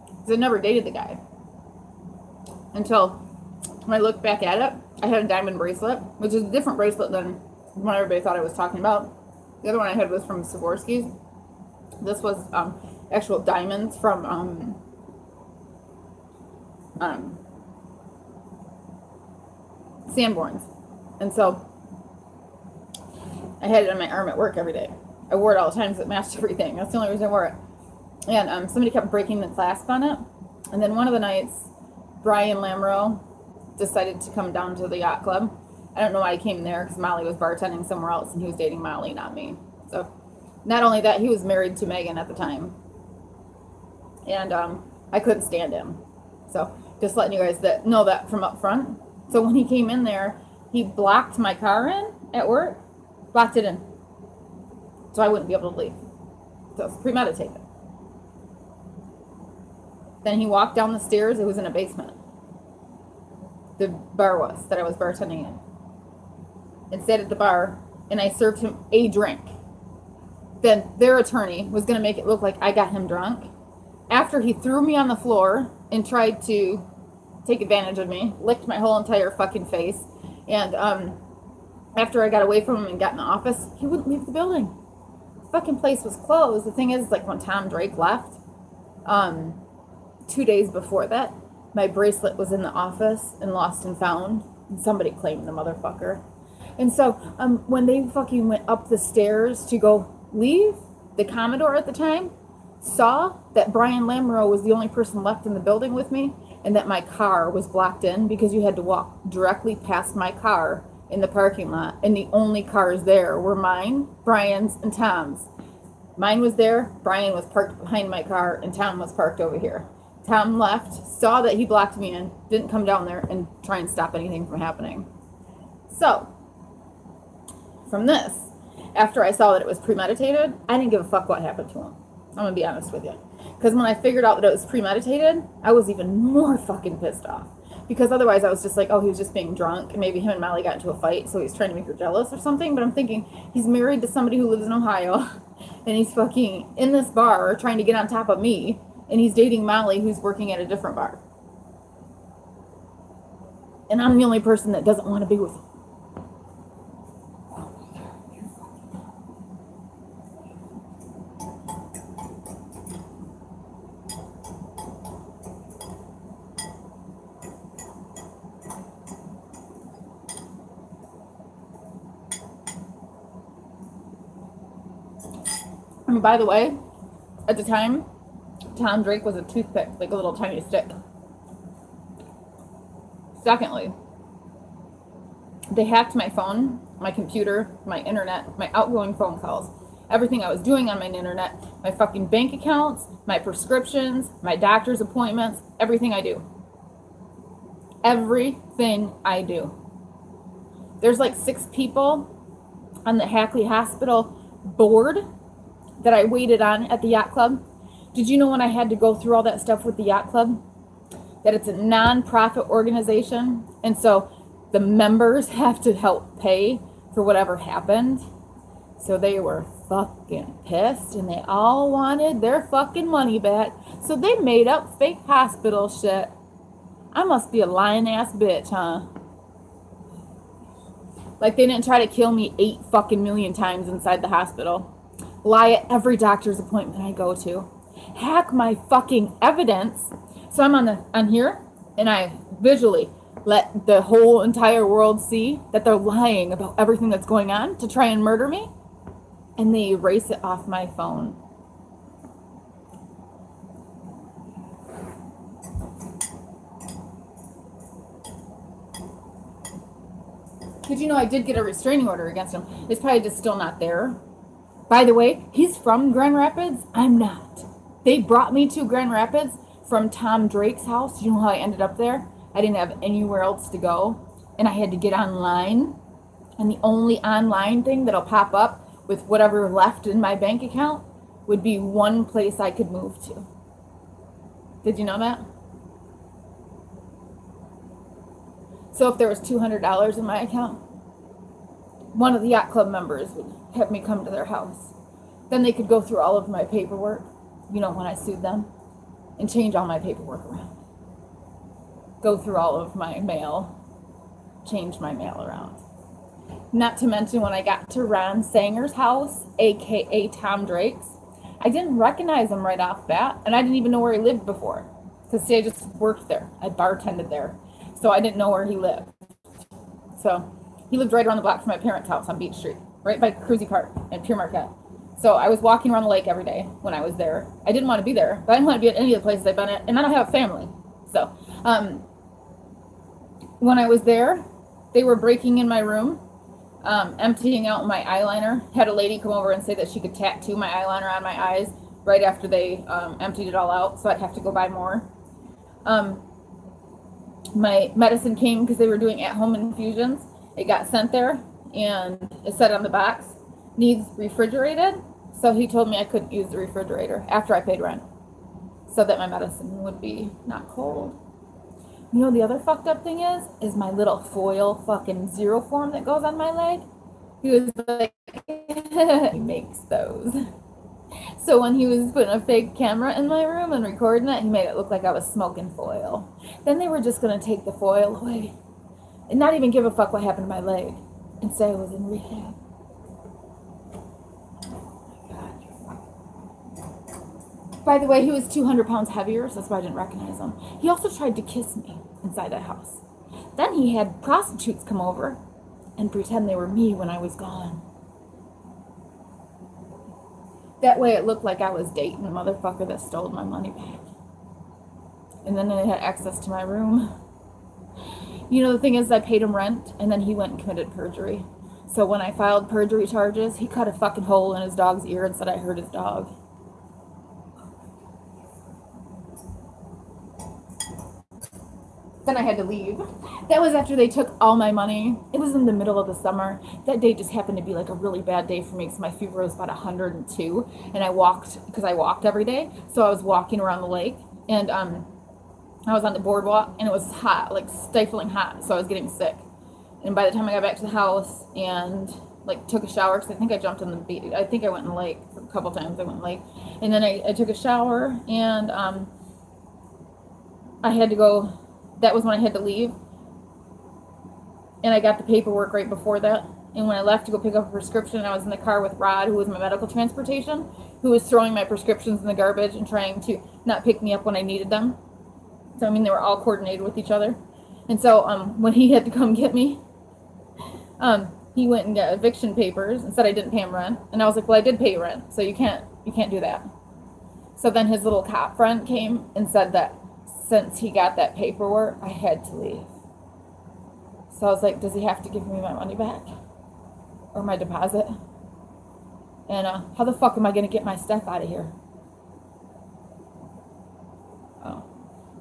Speaker 1: because I never dated the guy. Until when I looked back at it, I had a diamond bracelet, which is a different bracelet than what everybody thought I was talking about. The other one I had was from Swarovski's. This was actual diamonds from Sanborn's. And so I had it on my arm at work every day. I wore it all the time because it matched everything. That's the only reason I wore it. And somebody kept breaking the clasp on it. And then one of the nights, Brian Lamro decided to come down to the yacht club. I don't know why he came there, because Molly was bartending somewhere else and he was dating Molly, not me. So not only that, he was married to Megan at the time. And I couldn't stand him. So just letting you guys know that from up front. So when he came in there, he blocked my car in at work. Blocked it in. So I wouldn't be able to leave. So it's premeditated. Then he walked down the stairs. It was in a basement. The bar was, that I was bartending in. And sat at the bar, and I served him a drink. Then their attorney was going to make it look like I got him drunk. After he threw me on the floor and tried to take advantage of me, licked my whole entire fucking face. And after I got away from him and got in the office, he wouldn't leave the building. Fucking place was closed. The thing is, like, when Tom Drake left, 2 days before that, my bracelet was in the office and lost and found, and somebody claimed the motherfucker. And so when they fucking went up the stairs to go leave, the Commodore at the time saw that Brian Lamro was the only person left in the building with me, and that my car was blocked in because you had to walk directly past my car in the parking lot, and the only cars there were mine, Brian's, and Tom's. Mine was there, Brian was parked behind my car, and Tom was parked over here. Tom left, saw that he blocked me in, didn't come down there and try and stop anything from happening. So, from this, after I saw that it was premeditated, I didn't give a fuck what happened to him. I'm going to be honest with you. Because when I figured out that it was premeditated, I was even more fucking pissed off. Because otherwise I was just like, oh, he was just being drunk, and maybe him and Molly got into a fight, so he's trying to make her jealous or something. But I'm thinking, he's married to somebody who lives in Ohio, and he's fucking in this bar trying to get on top of me, and he's dating Molly, who's working at a different bar. And I'm the only person that doesn't want to be with him. And by the way, at the time, Tom Drake was a toothpick, like a little tiny stick. Secondly, they hacked my phone, my computer, my internet, my outgoing phone calls, everything I was doing on my internet, my fucking bank accounts, my prescriptions, my doctor's appointments, everything I do. Everything I do. There's like 6 people on the Hackley Hospital board that I waited on at the yacht club. Did you know when I had to go through all that stuff with the yacht club, that it's a non-profit organization, and so the members have to help pay for whatever happened? So they were fucking pissed, and they all wanted their fucking money back. So they made up fake hospital shit. I must be a lying ass bitch, huh? Like they didn't try to kill me 8 fucking million times inside the hospital. Lie at every doctor's appointment I go to. Hack my fucking evidence. So I'm on here, and I visually let the whole entire world see that they're lying about everything that's going on to try and murder me. And they erase it off my phone. Did you know I did get a restraining order against him? It's probably just still not there. By the way, he's from Grand Rapids. I'm not. They brought me to Grand Rapids from Tom Drake's house. You know how I ended up there? I didn't have anywhere else to go. And I had to get online. And the only online thing that'll pop up with whatever left in my bank account would be one place I could move to. Did you know that? So if there was $200 in my account, one of the yacht club members would have me come to their house. Then they could go through all of my paperwork, you know, when I sued them, and change all my paperwork around. Go through all of my mail, change my mail around. Not to mention when I got to Ron Sanger's house, aka Tom Drake's, I didn't recognize him right off bat, and I didn't even know where he lived before. Because see, I just worked there. I bartended there. So I didn't know where he lived. So he lived right around the block from my parents' house on Beach Street, right by Cruzy Park and Pure Marquette. So I was walking around the lake every day when I was there. I didn't want to be there, but I didn't want to be at any of the places I've been at, and I don't have a family. So when I was there, they were breaking in my room, emptying out my eyeliner. Had a lady come over and say that she could tattoo my eyeliner on my eyes right after they emptied it all out, so I'd have to go buy more. My medicine came because they were doing at-home infusions. It got sent there, and it said on the box, needs refrigerated. So he told me I couldn't use the refrigerator after I paid rent, so that my medicine would be not cold. You know the other fucked up thing is my little foil fucking zero form that goes on my leg. He was like, he makes those. So when he was putting a fake camera in my room and recording it, he made it look like I was smoking foil. Then they were just going to take the foil away and not even give a fuck what happened to my leg and say I was in rehab. By the way, he was 200 pounds heavier, so that's why I didn't recognize him. He also tried to kiss me inside that house. Then he had prostitutes come over and pretend they were me when I was gone. That way it looked like I was dating the motherfucker that stole my money back. And then they had access to my room. You know, the thing is, I paid him rent, and then he went and committed perjury. So when I filed perjury charges, he cut a fucking hole in his dog's ear and said I hurt his dog. Then I had to leave. That was after they took all my money. It was in the middle of the summer. That day just happened to be like a really bad day for me because my fever was about 102, and I walked, because I walked every day. So I was walking around the lake, and I was on the boardwalk, and it was hot, like stifling hot, so I was getting sick. And by the time I got back to the house and like took a shower, because I think I jumped in the beach. I think I went in the lake a couple times. I went in the lake, and then I took a shower, and I had to go. That was when I had to leave. And I got the paperwork right before that. And when I left to go pick up a prescription, I was in the car with Rod, who was my medical transportation, who was throwing my prescriptions in the garbage and trying to not pick me up when I needed them. So, I mean, they were all coordinated with each other. And so when he had to come get me, he went and got eviction papers and said I didn't pay him rent. And I was like, well, I did pay rent, so you can't You can't do that. So then his little cop friend came and said that since he got that paperwork, I had to leave. So I was like, does he have to give me my money back? Or my deposit? And how the fuck am I going to get my stuff out of here? Oh.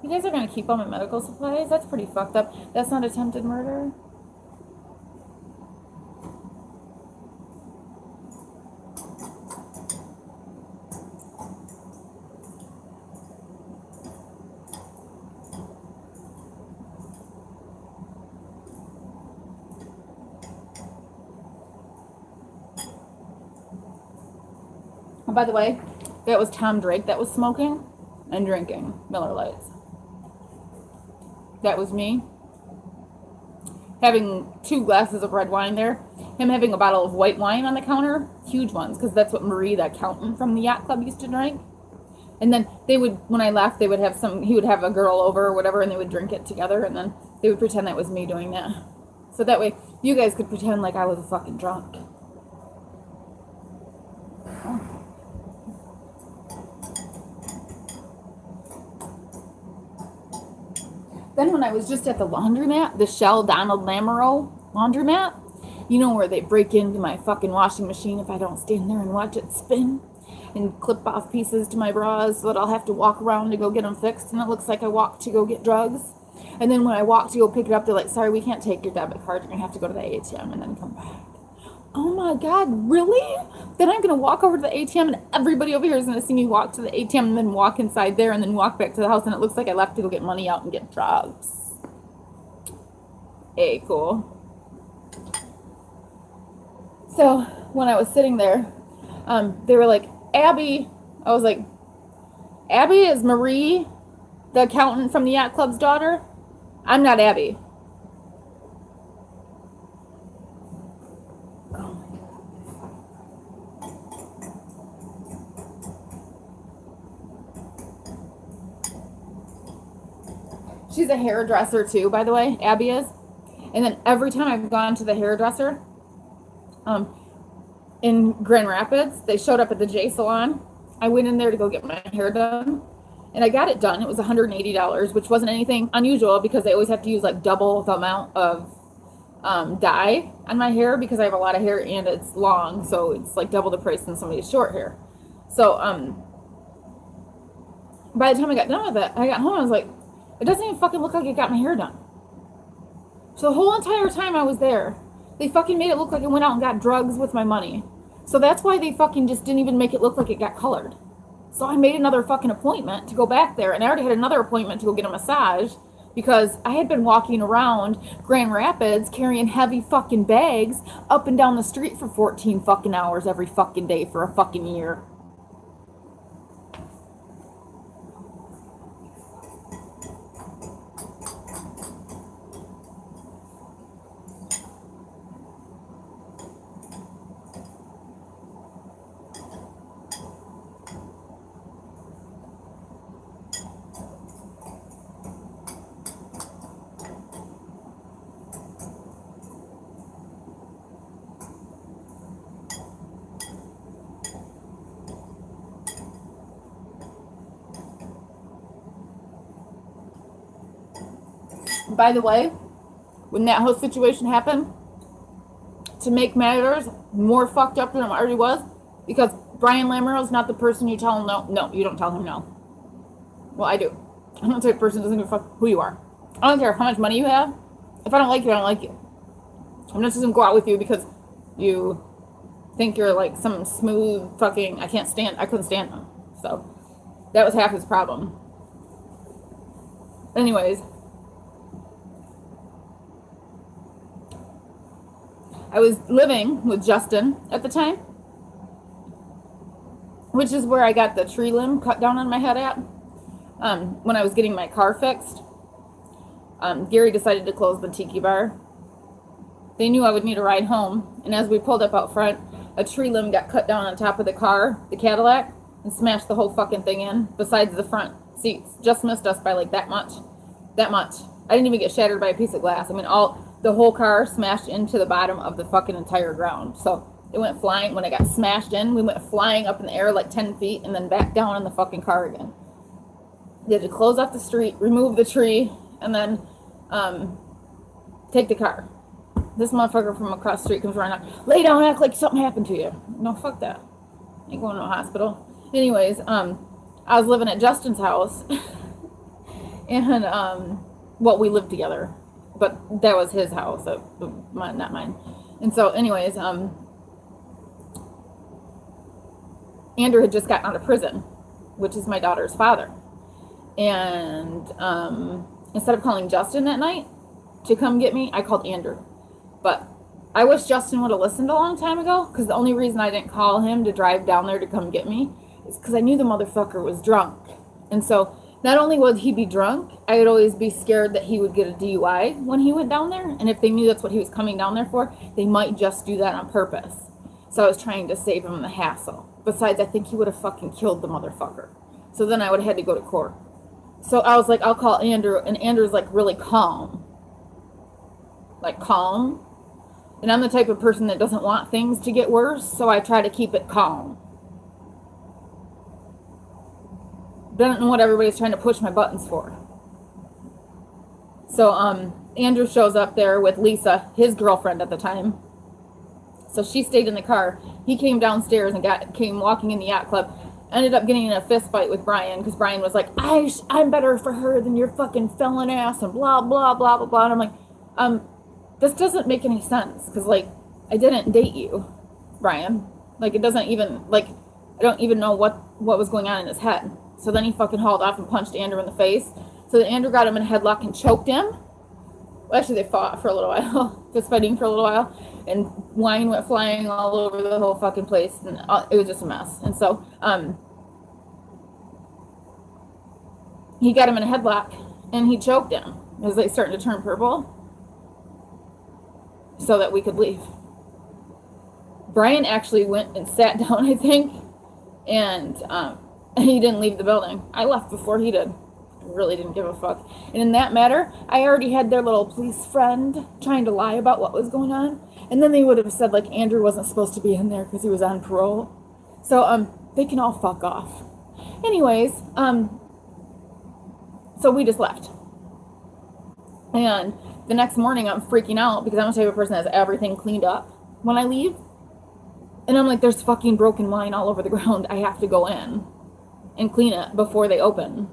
Speaker 1: You guys are going to keep all my medical supplies? That's pretty fucked up. That's not attempted murder? Oh, by the way, that was Tom Drake that was smoking and drinking Miller Lights. That was me having 2 glasses of red wine there. Him having a bottle of white wine on the counter, huge ones, because that's what Marie, the accountant from the yacht club, used to drink. And then they would, when I left, they would have he would have a girl over or whatever, and they would drink it together, and then they would pretend that was me doing that. So that way, you guys could pretend like I was a fucking drunk. Oh. Then when I was just at the laundromat, the Shell Donald Lamoureux laundromat, you know where they break into my fucking washing machine if I don't stand there and watch it spin and clip off pieces to my bras so that I'll have to walk around to go get them fixed, and it looks like I walked to go get drugs. And then when I walk to go pick it up, they're like, sorry, we can't take your debit card. You're going to have to go to the ATM and then come back. Oh my God, really? Then I'm going to walk over to the ATM and everybody over here is going to see me walk to the ATM and then walk inside there and then walk back to the house, and it looks like I left to go get money out and get drugs. Hey, cool. So when I was sitting there, they were like, Abby. I was like, Abby, is Marie the accountant from the yacht club's daughter? I'm not Abby. She's a hairdresser too, by the way, Abby is. And then every time I've gone to the hairdresser in Grand Rapids, they showed up at the J Salon. I went in there to go get my hair done, and I got it done. It was $180, which wasn't anything unusual because they always have to use like double the amount of dye on my hair because I have a lot of hair and it's long, so it's like double the price than somebody's short hair. So by the time I got done with it, I got home, I was like, it doesn't even fucking look like I got my hair done. So the whole entire time I was there, they fucking made it look like I went out and got drugs with my money. So that's why they fucking just didn't even make it look like it got colored. So I made another fucking appointment to go back there, and I already had another appointment to go get a massage because I had been walking around Grand Rapids carrying heavy fucking bags up and down the street for 14 fucking hours every fucking day for a fucking year. By the way, when that whole situation happened, to make matters more fucked up than it already was, because Brian Lamoureux is not the person you tell him no. No, you don't tell him no. Well, I do. I'm not the type of person who doesn't give a fuck who you are. I don't care how much money you have. If I don't like you, I don't like you. I'm not just gonna go out with you because you think you're like some smooth fucking, I couldn't stand him. So that was half his problem. Anyways, I was living with Justin at the time, which is where I got the tree limb cut down on my head at. When I was getting my car fixed, Gary decided to close the tiki bar. They knew I would need a ride home, and as we pulled up out front, a tree limb got cut down on top of the car, the Cadillac, and smashed the whole fucking thing in, besides the front seats. Just missed us by like that much. That much. I didn't even get shattered by a piece of glass. I mean, the whole car smashed into the bottom of the fucking entire ground. So It went flying. When I got smashed in, we went flying up in the air like 10 feet and then back down in the fucking car again. They had to close off the street, remove the tree, and then take the car. This motherfucker from across the street comes running out. Lay down, act like something happened to you. No, fuck that. Ain't going to a hospital. Anyways, I was living at Justin's house. And, well, we lived together. But that was his house, so mine, not mine. And so, anyways, Andrew had just gotten out of prison, which is my daughter's father. And instead of calling Justin that night to come get me, I called Andrew. But I wish Justin would have listened a long time ago, because the only reason I didn't call him to drive down there to come get me is because I knew the motherfucker was drunk. And so not only would he be drunk, I would always be scared that he would get a DUI when he went down there. And if they knew that's what he was coming down there for, they might just do that on purpose. So I was trying to save him the hassle. Besides, I think he would have fucking killed the motherfucker. So then I would have had to go to court. So I was like, I'll call Andrew. And Andrew's like really calm. Like calm. And I'm the type of person that doesn't want things to get worse. So I try to keep it calm. But I don't know what everybody's trying to push my buttons for. So Andrew shows up there with Lisa, his girlfriend at the time. So she stayed in the car. He came downstairs and came walking in the yacht club. Ended up getting in a fist fight with Brian because Brian was like, I'm better for her than your fucking felon ass and blah, blah, blah, blah, blah. And I'm like, this doesn't make any sense because, like, I didn't date you, Brian. Like, it doesn't even, like, I don't even know what was going on in his head. So then he fucking hauled off and punched Andrew in the face. So then Andrew got him in a headlock and choked him. Well, actually, they fought for a little while, fist fighting for a little while, and wine went flying all over the whole fucking place, and it was just a mess. And so he got him in a headlock, and he choked him. It was like starting to turn purple, so that we could leave. Brian actually went and sat down, I think, and he didn't leave the building. I left before he did. Really didn't give a fuck. And in that matter, I already had their little police friend trying to lie about what was going on. And then they would have said, like, Andrew wasn't supposed to be in there because he was on parole. So, they can all fuck off. Anyways, so we just left. And the next morning, I'm freaking out because I'm the type of person that has everything cleaned up when I leave. And I'm like, there's fucking broken wine all over the ground. I have to go in and clean it before they open.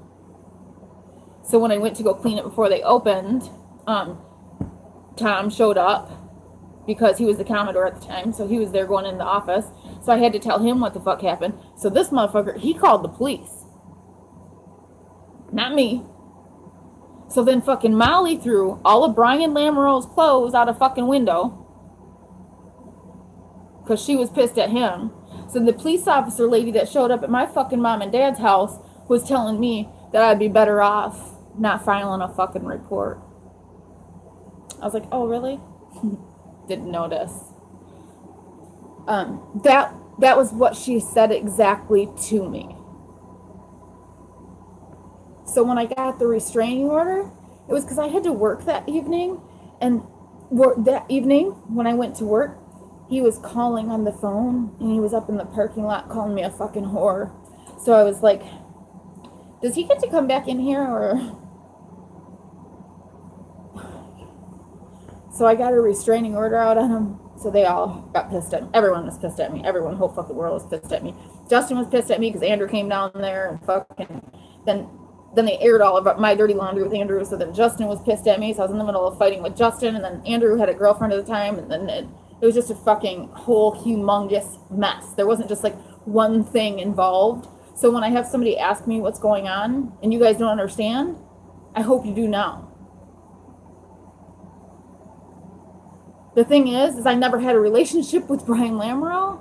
Speaker 1: So when I went to go clean it before they opened, Tom showed up because he was the Commodore at the time. So he was there going in the office. So I had to tell him what the fuck happened. So this motherfucker, he called the police. Not me. So then fucking Molly threw all of Brian Lamoureux's clothes out a fucking window. Because she was pissed at him. So the police officer lady that showed up at my fucking mom and dad's house was telling me that I'd be better off not filing a fucking report. I was like, oh, really? Didn't notice. That was what she said exactly to me. So when I got the restraining order, it was because I had to work that evening. And that evening, when I went to work, he was calling on the phone. And he was up in the parking lot calling me a fucking whore. So I was like, does he get to come back in here or... So I got a restraining order out on him. So they all got pissed at me. Everyone was pissed at me. Everyone, the whole fucking world was pissed at me. Justin was pissed at me because Andrew came down there and fucking... Then they aired all of my dirty laundry with Andrew. So then Justin was pissed at me. So I was in the middle of fighting with Justin. And then Andrew had a girlfriend at the time. And then it was just a fucking whole humongous mess. There wasn't just like one thing involved. So when I have somebody ask me what's going on and you guys don't understand, I hope you do now. The thing is I never had a relationship with Brian Lamoureux.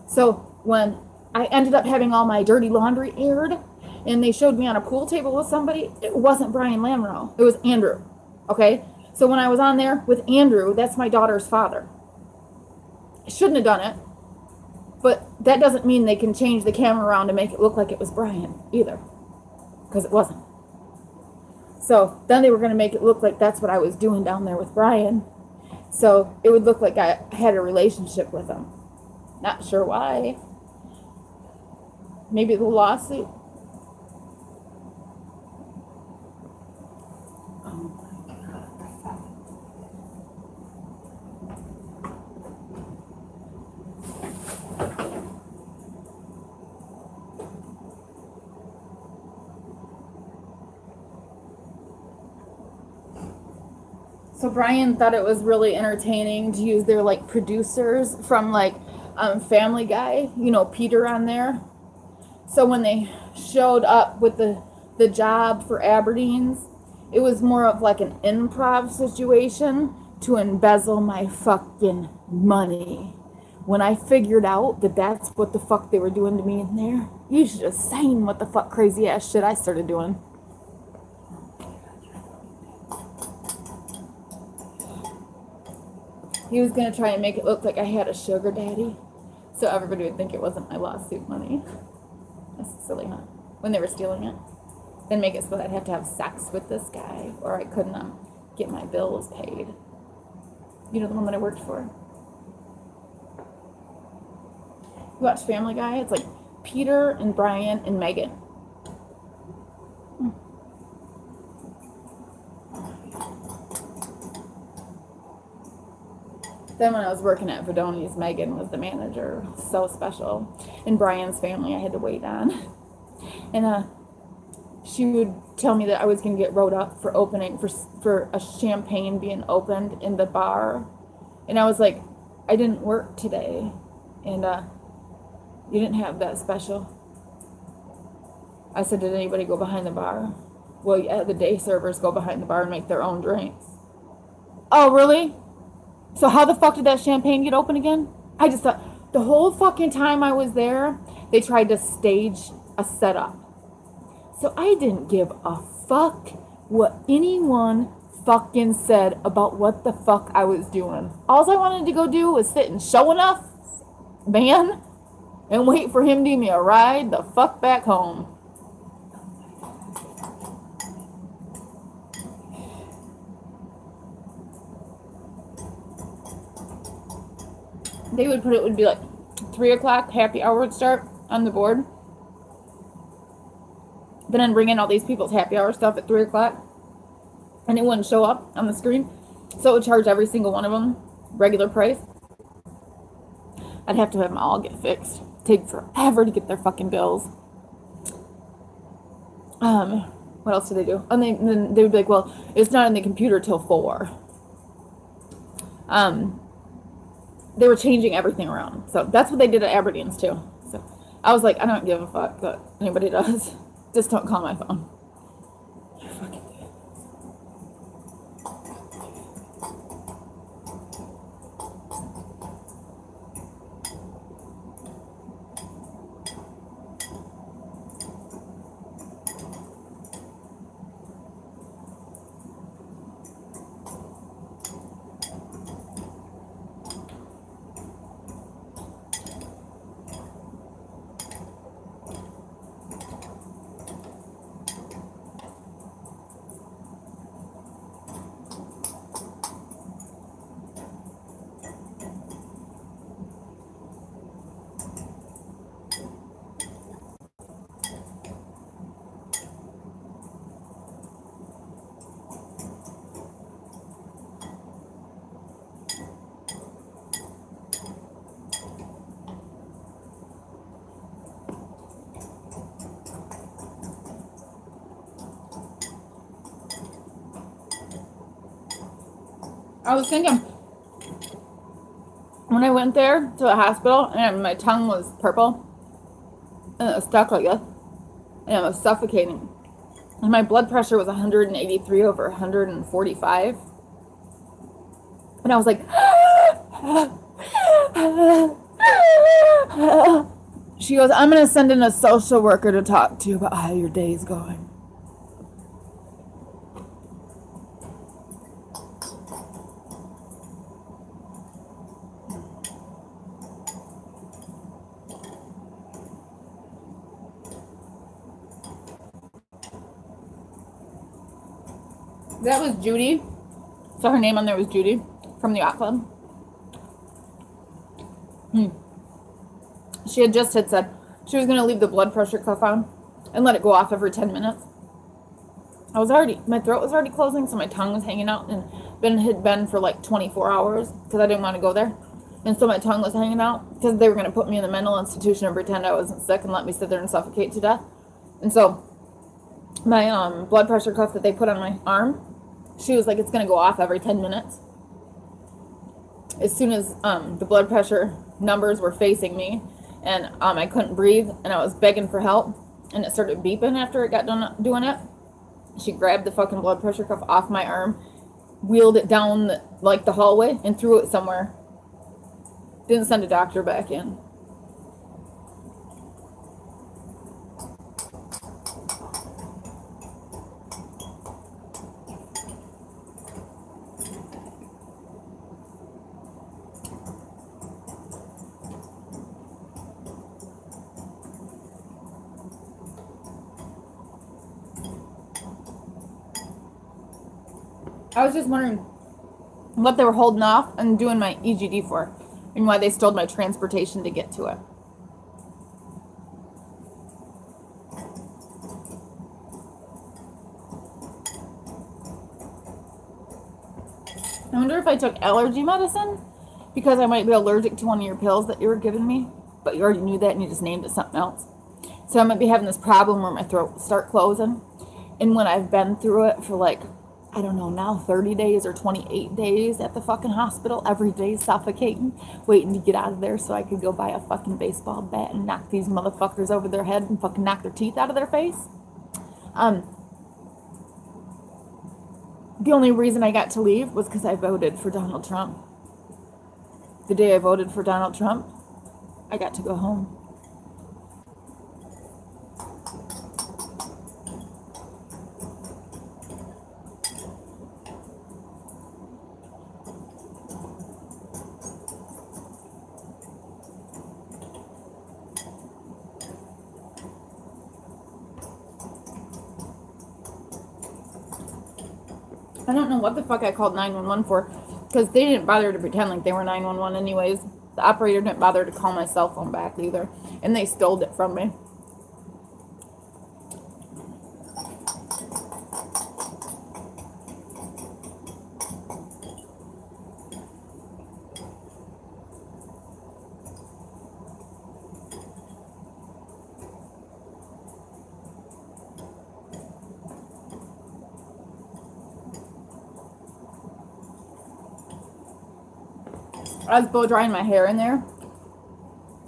Speaker 1: So when I ended up having all my dirty laundry aired and they showed me on a pool table with somebody, it wasn't Brian Lamoureux. It was Andrew. Okay? So when I was on there with Andrew, that's my daughter's father. I shouldn't have done it. But that doesn't mean they can change the camera around to make it look like it was Brian either. Because it wasn't. So then they were going to make it look like that's what I was doing down there with Brian. So it would look like I had a relationship with him. Not sure why. Maybe the lawsuit. So Brian thought it was really entertaining to use their like producers from like Family Guy, you know, Peter on there. So when they showed up with the job for Aberdeen's, it was more of like an improv situation to embezzle my fucking money. When I figured out that that's what the fuck they were doing to me in there, you should have seen what the fuck crazy ass shit I started doing. He was going to try and make it look like I had a sugar daddy, so everybody would think it wasn't my lawsuit money. That's silly, huh? When they were stealing it. Then make it so that I'd have to have sex with this guy, or I couldn't get my bills paid. You know, the one that I worked for. You watch Family Guy? It's like Peter and Brian and Megan. Then when I was working at Vidoni's, Megan was the manager. So special. And Brian's family I had to wait on. And she would tell me that I was going to get wrote up for opening, for a champagne being opened in the bar. And I was like, I didn't work today. And you didn't have that special. I said, did anybody go behind the bar? Well, yeah, the day servers go behind the bar and make their own drinks. Oh, really? So how the fuck did that champagne get open again? I just thought, the whole fucking time I was there, they tried to stage a setup. So I didn't give a fuck what anyone fucking said about what the fuck I was doing. All I wanted to go do was sit and show enough, man, and wait for him to give me a ride the fuck back home. They would put it would be like 3 o'clock, happy hour would start on the board. Then I'd bring in all these people's happy hour stuff at 3 o'clock. And it wouldn't show up on the screen. So it would charge every single one of them regular price. I'd have to have them all get fixed. Take forever to get their fucking bills. What else do they do? And then they would be like, well, it's not in the computer till 4. They were changing everything around. So that's what they did at Aberdeen's too. So I was like, I don't give a fuck what anybody does. Just don't call my phone. You're fucking dead. I was thinking, when I went there to the hospital and my tongue was purple and it was stuck like this and it was suffocating and my blood pressure was 183 over 145 and I was like, she goes, I'm going to send in a social worker to talk to you about how your day's going. That was Judy. So her name on there was Judy.
Speaker 4: from the yacht club. She had just said she was going to leave the blood pressure cuff on and let it go off every 10 minutes. My throat was already closing, so my tongue was hanging out, and had been for like 24 hours because I didn't want to go there. And so my tongue was hanging out because they were going to put me in the mental institution and pretend I wasn't sick and let me sit there and suffocate to death. And so my blood pressure cuff that they put on my arm, she was like, it's going to go off every 10 minutes. As soon as the blood pressure numbers were facing me, and I couldn't breathe, and I was begging for help, and it started beeping after it got done doing it, she grabbed the fucking blood pressure cuff off my arm, wheeled it down the hallway, and threw it somewhere. Didn't send a doctor back in. I was just wondering what they were holding off and doing my EGD for, and why they stole my transportation to get to it. I wonder if I took allergy medicine, because I might be allergic to one of your pills that you were giving me, but you already knew that and you just named it something else. So I might be having this problem where my throat will start closing, and when I've been through it for like, I don't know, now 30 days or 28 days at the fucking hospital, every day suffocating, waiting to get out of there so I could go buy a fucking baseball bat and knock these motherfuckers over their head and fucking knock their teeth out of their face. The only reason I got to leave was because I voted for Donald Trump. The day I voted for Donald Trump, I got to go home. I don't know what the fuck I called 911 for, because they didn't bother to pretend like they were 911 anyways. The operator didn't bother to call my cell phone back either, and they stole it from me. I was blow drying my hair in there,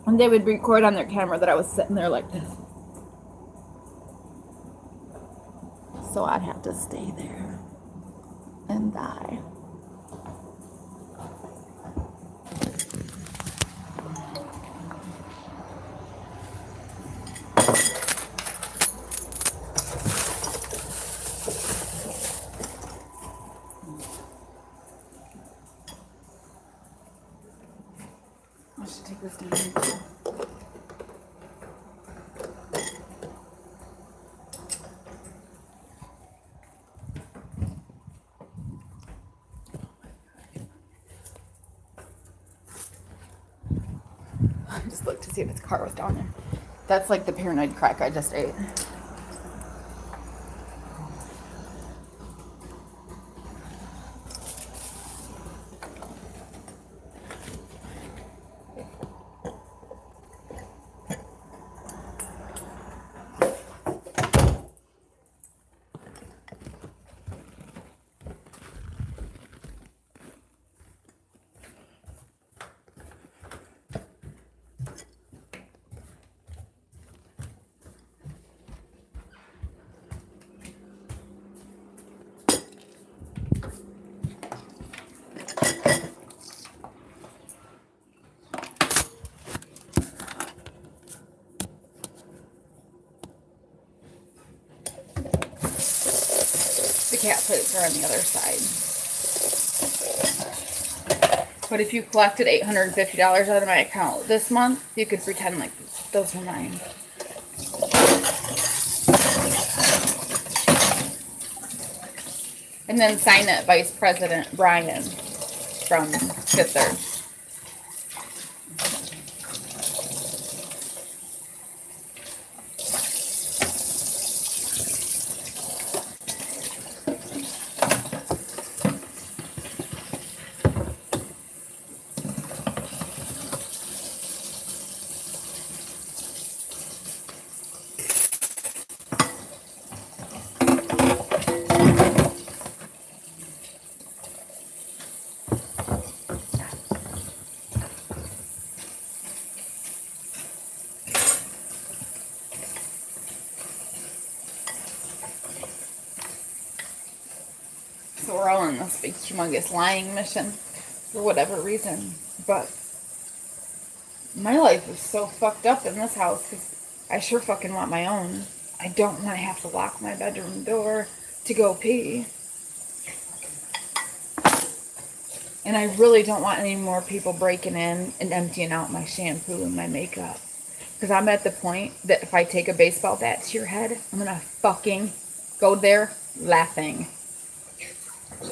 Speaker 4: and they would record on their camera that I was sitting there like this. So I'd have to stay there and die. I should take this down. I just looked to see if his car was down there. That's like the paranoid crack I just ate. Cat plates are on the other side. But if you collected $850 out of my account this month, you could pretend like those were mine. And then sign it, Vice President Brian. from Fifth Third. So we're all in this big, humongous lying mission for whatever reason. But my life is so fucked up in this house because I sure fucking want my own. I don't want to have to lock my bedroom door to go pee. And I really don't want any more people breaking in and emptying out my shampoo and my makeup. Because I'm at the point that if I take a baseball bat to your head, I'm going to fucking go there laughing. It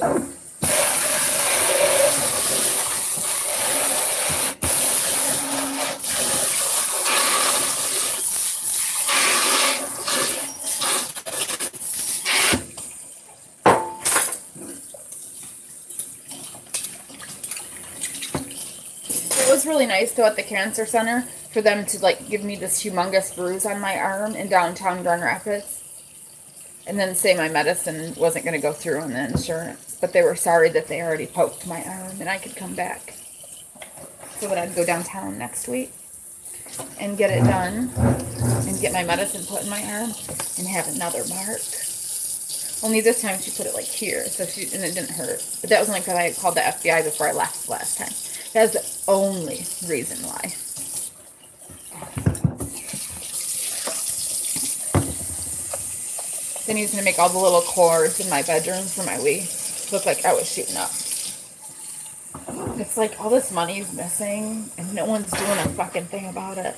Speaker 4: was really nice though at the cancer center for them to like give me this humongous bruise on my arm in downtown Grand Rapids. And then say my medicine wasn't going to go through on the insurance. But they were sorry that they already poked my arm and I could come back. So that I'd go downtown next week and get it done. And get my medicine put in my arm and have another mark. Only this time she put it like here. And it didn't hurt. But that was only because I had called the FBI before I left last time. That's the only reason why. Then he was going to make all the little cords in my bedroom for my Wii look like I was shooting up. It's like all this money's missing and no one's doing a fucking thing about it.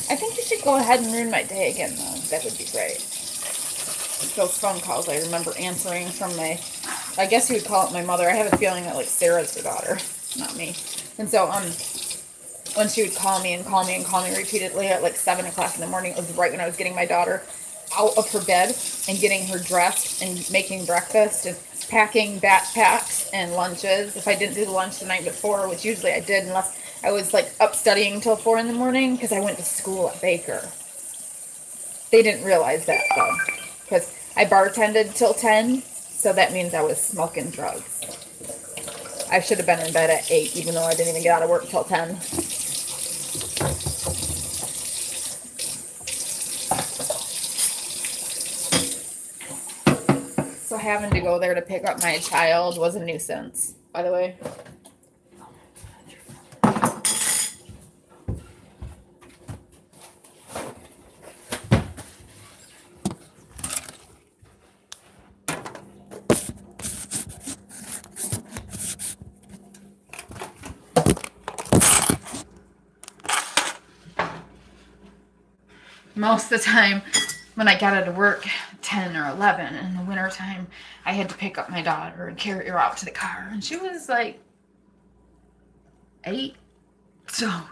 Speaker 4: I think you should go ahead and ruin my day again, though. That would be great. Those phone calls I remember answering from my, I guess you would call it my mother. I have a feeling that, like, Sarah's her daughter, not me. And so, when she would call me repeatedly at, like, 7 o'clock in the morning, it was right when I was getting my daughter out of her bed and getting her dressed and making breakfast and packing backpacks and lunches. If I didn't do the lunch the night before, which usually I did unless I was like up studying until 4 in the morning because I went to school at Baker. They didn't realize that though, because I bartended till 10, so that means I was smoking drugs. I should have been in bed at 8, even though I didn't even get out of work till 10. So having to go there to pick up my child was a nuisance, by the way. Most of the time, when I got out of work, 10 or 11 in the wintertime, I had to pick up my daughter and carry her out to the car. And she was like 8. So, I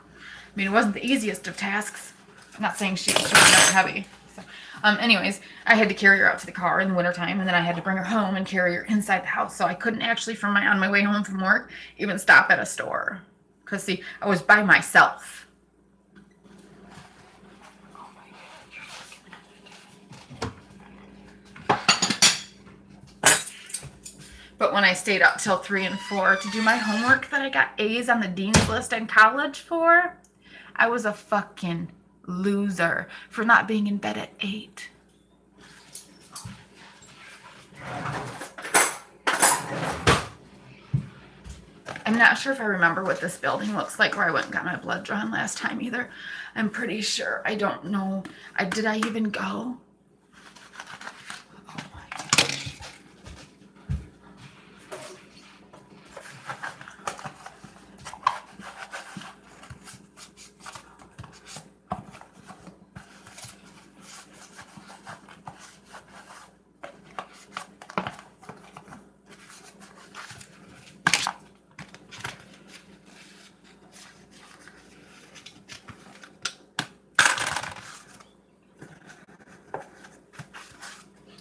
Speaker 4: mean, it wasn't the easiest of tasks. I'm not saying she was not heavy. So, anyways, I had to carry her out to the car in the wintertime, and then I had to bring her home and carry her inside the house. So I couldn't actually, on my way home from work, even stop at a store. Because, see, I was by myself. But when I stayed up till 3 and 4 to do my homework that I got A's on the dean's list in college for, I was a fucking loser for not being in bed at 8.
Speaker 1: I'm not sure if I remember what this building looks like where I went and got my blood drawn last time either. I'm pretty sure. I don't know. Did I even go?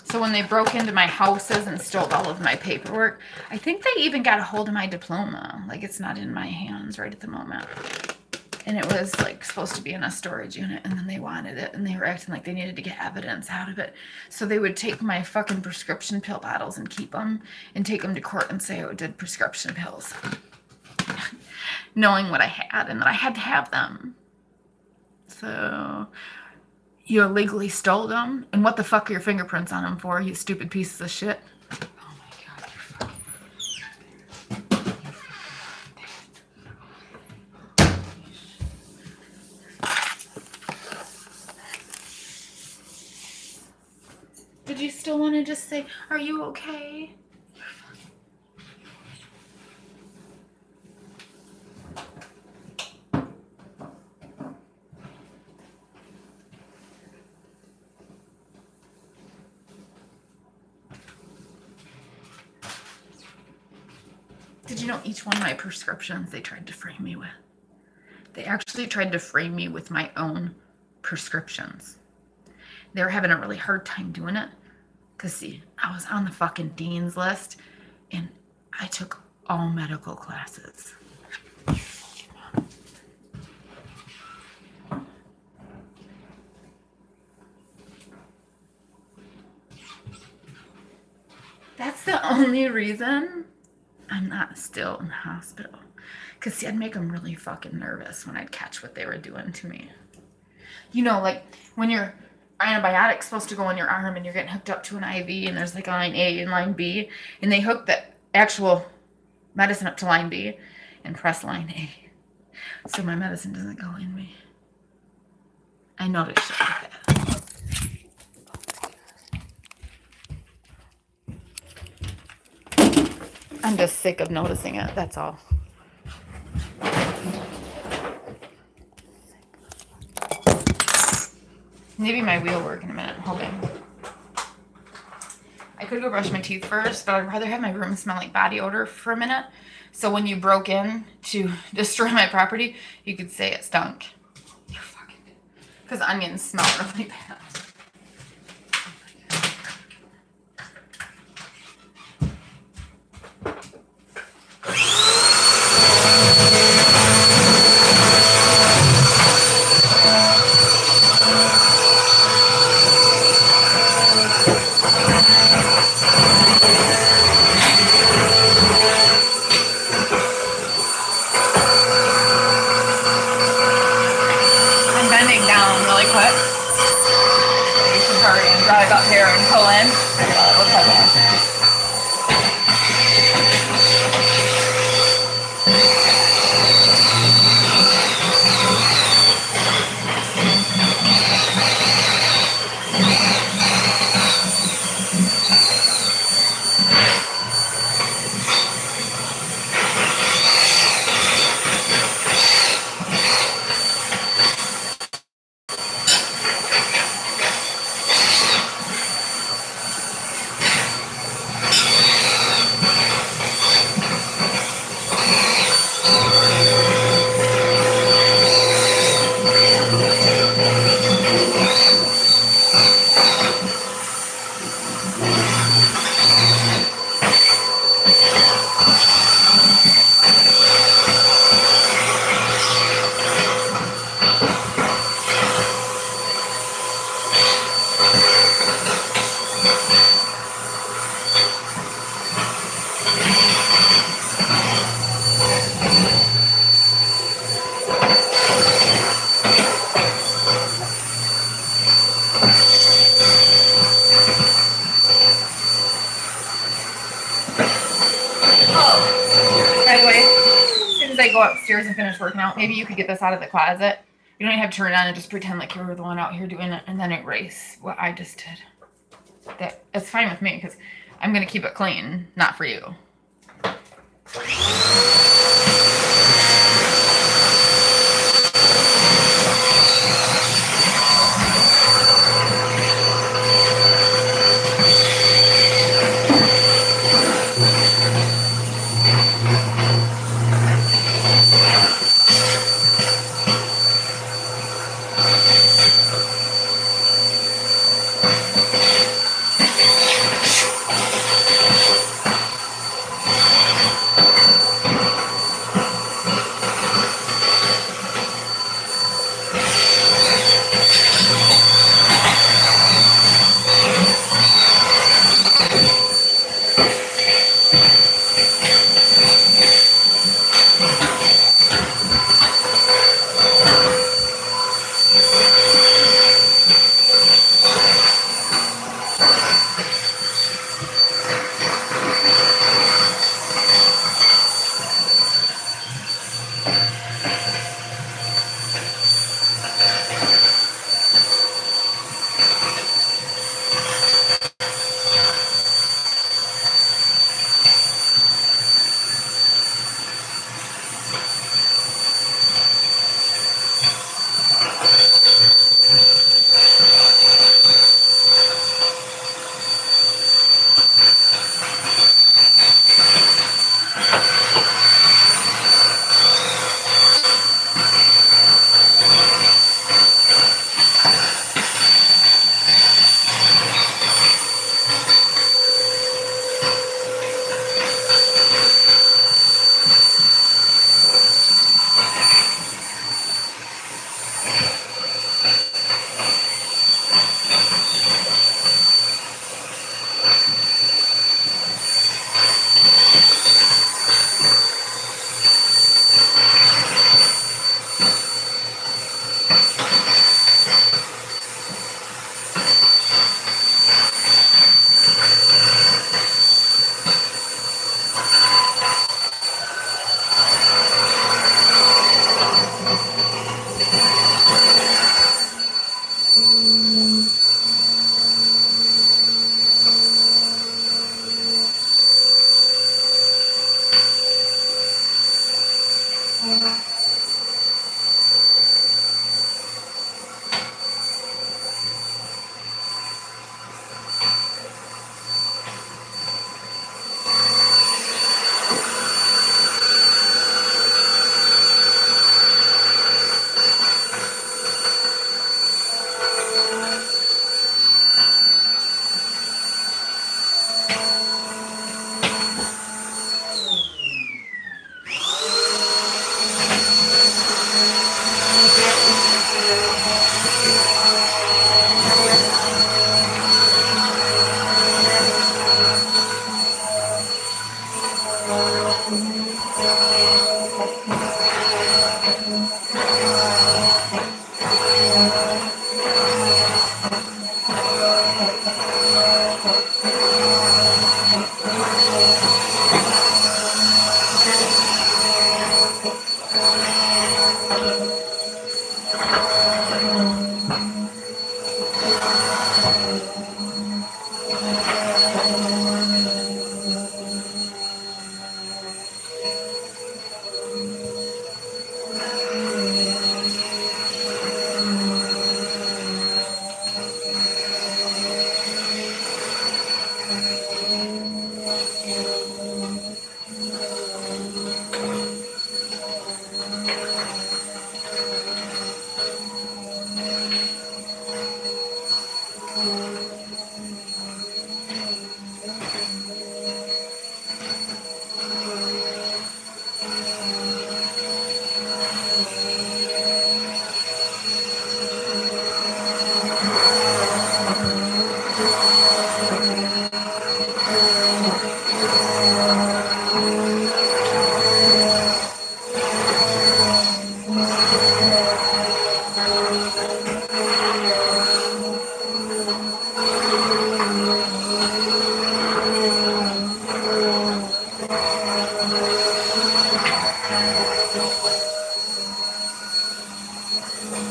Speaker 1: So when they broke into my houses and stole all of my paperwork, I think they even got a hold of my diploma. Like, it's not in my hands right at the moment. And it was like supposed to be in a storage unit, and then they wanted it, and they were acting like they needed to get evidence out of it. So they would take my fucking prescription pill bottles and keep them and take them to court and say I did prescription pills. Knowing what I had and that I had to have them. So you illegally stole them? And what the fuck are your fingerprints on them for, you stupid pieces of shit? Oh my God, Did you still want to just say, are you okay? Did you know each one of my prescriptions they tried to frame me with? They actually tried to frame me with my own prescriptions. They were having a really hard time doing it. Because, see, I was on the fucking dean's list, and I took all medical classes. That's the only reason I'm not still in the hospital. Because, see, I'd make them really fucking nervous when I'd catch what they were doing to me. You know, like, when your antibiotic's supposed to go in your arm and you're getting hooked up to an IV and there's like line A and line B, and they hook the actual medicine up to line B and press line A. So my medicine doesn't go in me. I noticed shit like that. I'm just sick of noticing it, that's all. Maybe my wheel will work in a minute, hoping. I could go brush my teeth first, but I'd rather have my room smell like body odor for a minute. So when you broke in to destroy my property, you could say it stunk. You fucking... Because onions smell really bad. Drive up here and pull in. We'll try that.
Speaker 4: go upstairs and finish working out, maybe you could get this out of the closet. You don't even have to turn it on and just pretend like you were the one out here doing it and then erase what I just did. That's fine with me because I'm going to keep it clean, not for you.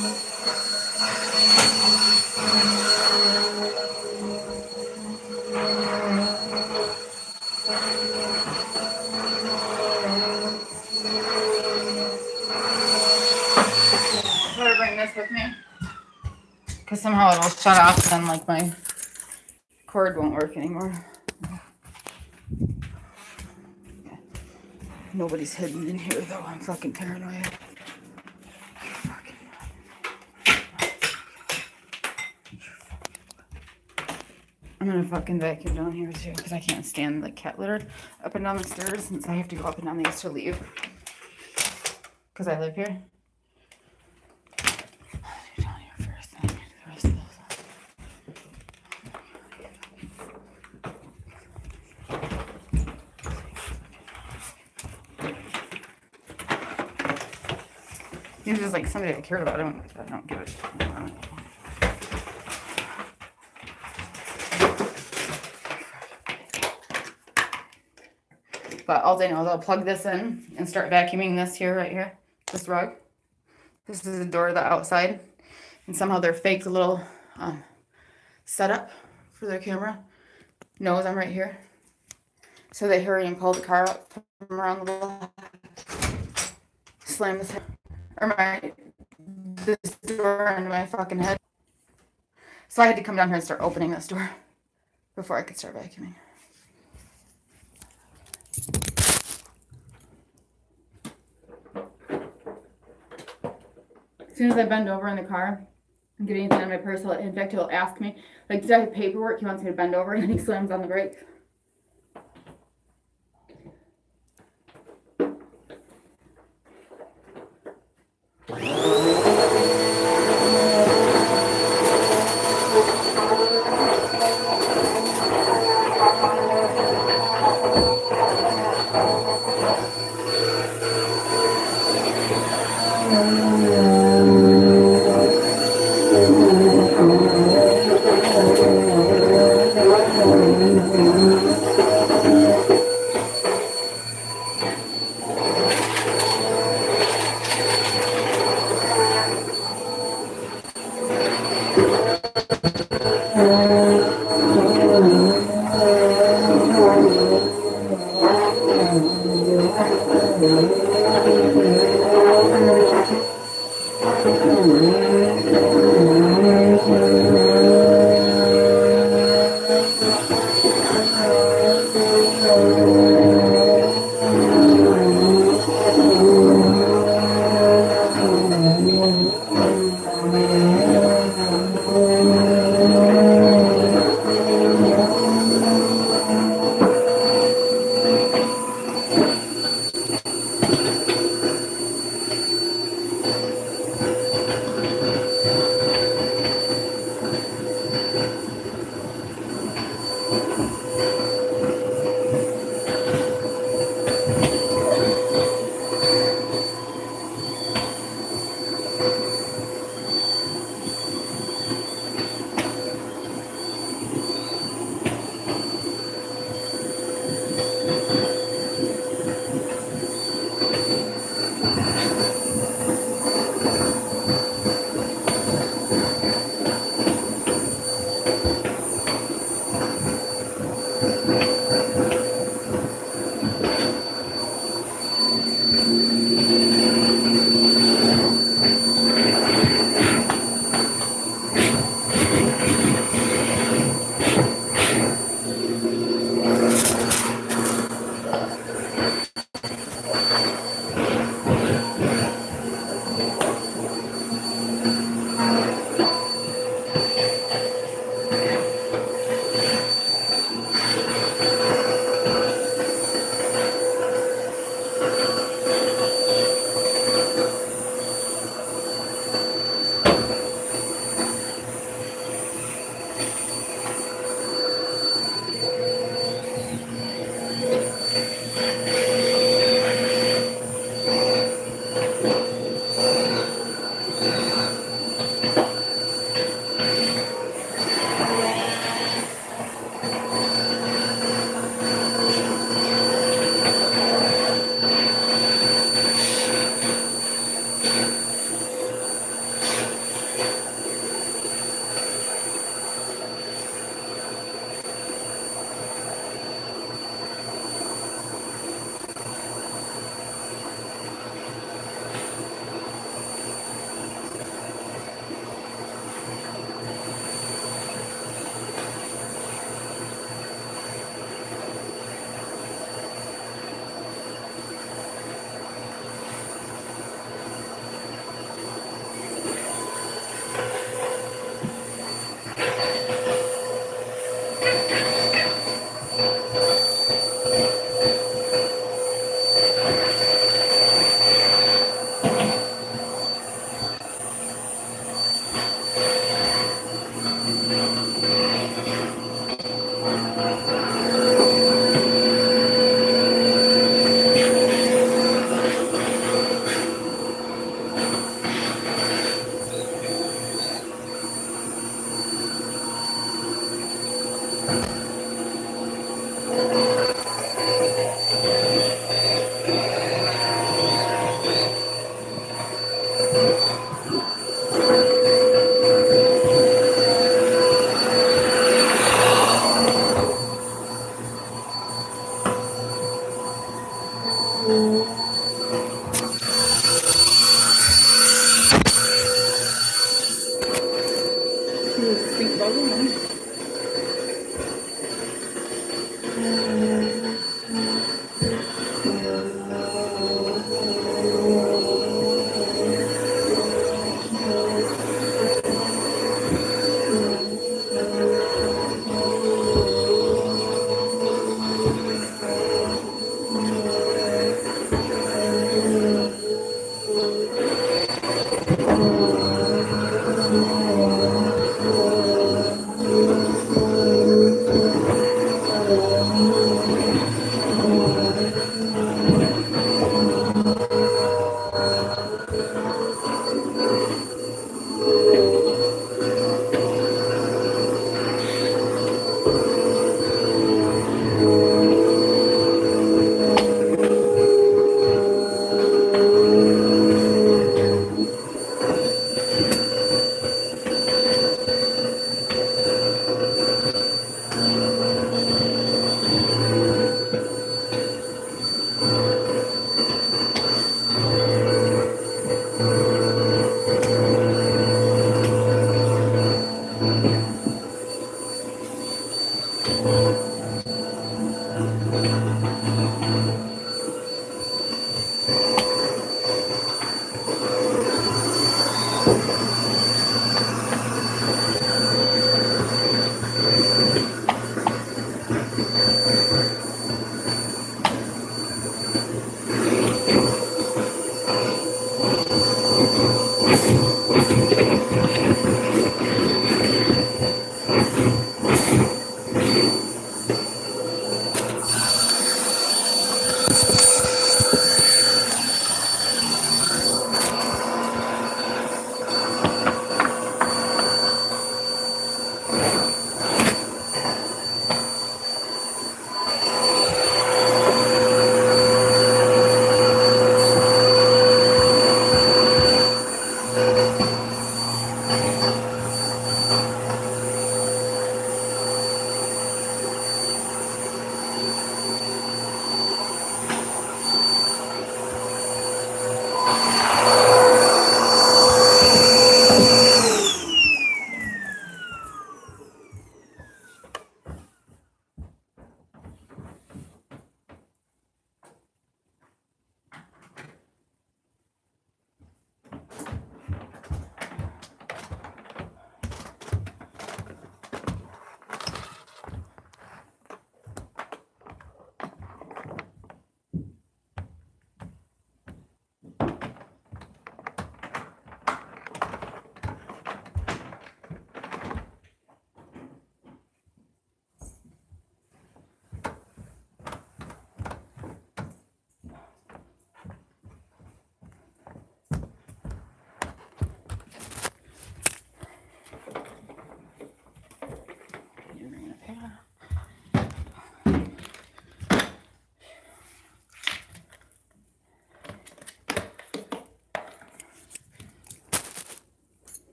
Speaker 1: Better bring this with me. Because somehow it'll shut off and then like my cord won't work anymore. Nobody's hidden in here though. I'm fucking paranoid. I'm gonna fucking vacuum down here too because I can't stand the cat litter up and down the stairs since I have to go up and down these to leave. Because I live here. Down here first, then the rest of those. He was just like somebody I cared about. I don't give it. But all I know is I'll plug this in and start vacuuming this here, right here, this rug. This is the door to the outside, and somehow their fake little setup for their camera knows I'm right here. So they hurry and pull the car up from around the block, slam this door into my fucking head. So I had to come down here and start opening this door before I could start vacuuming. As soon as I bend over in the car and get anything in my purse, in fact, he'll ask me, like, did I have paperwork? He wants me to bend over, and then he slams on the brakes.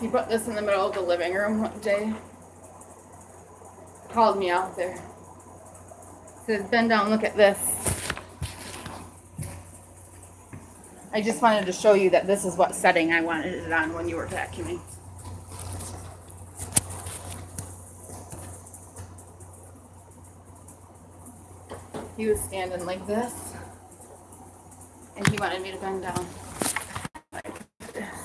Speaker 1: He put this in the middle of the living room one day. Called me out there. Says, bend down, look at this. I just wanted to show you that this is what setting I wanted it on when you were vacuuming. He was standing like this, and he wanted me to bend down like this.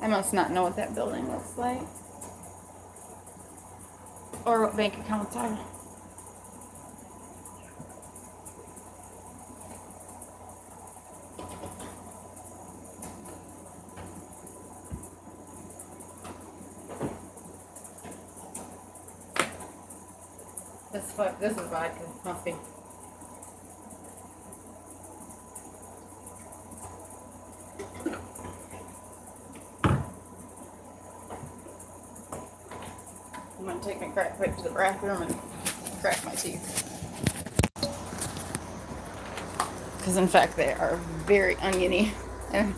Speaker 1: I must not know what that building looks like. Or what bank accounts are. This is vodka. Must be. I'm going to take my crack pipe to the bathroom and crack my teeth. Because in fact they are very oniony. And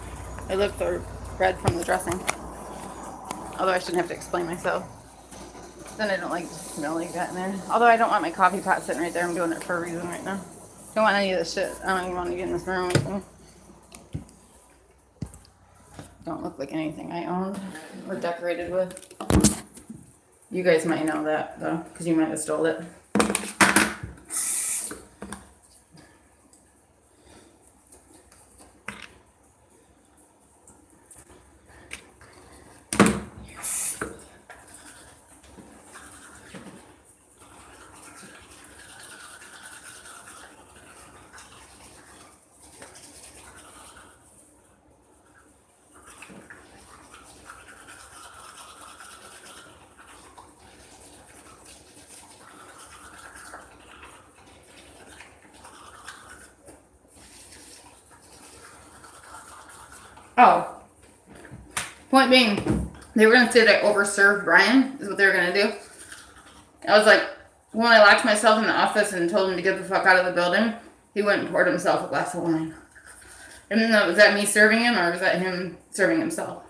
Speaker 1: they look the red from the dressing. Although I shouldn't have to explain myself. Then I don't like to smell like that in there. Although I don't want my coffee pot sitting right there. I'm doing it for a reason right now. Don't want any of this shit. I don't even want to get in this room with me. Don't look like anything I owned or decorated with. You guys might know that though, because you might have stole it. Oh, point being, they were going to say that I overserved Brian, is what they were going to do. I was like, when I locked myself in the office and told him to get the fuck out of the building, he went and poured himself a glass of wine. And was that me serving him, or was that him serving himself?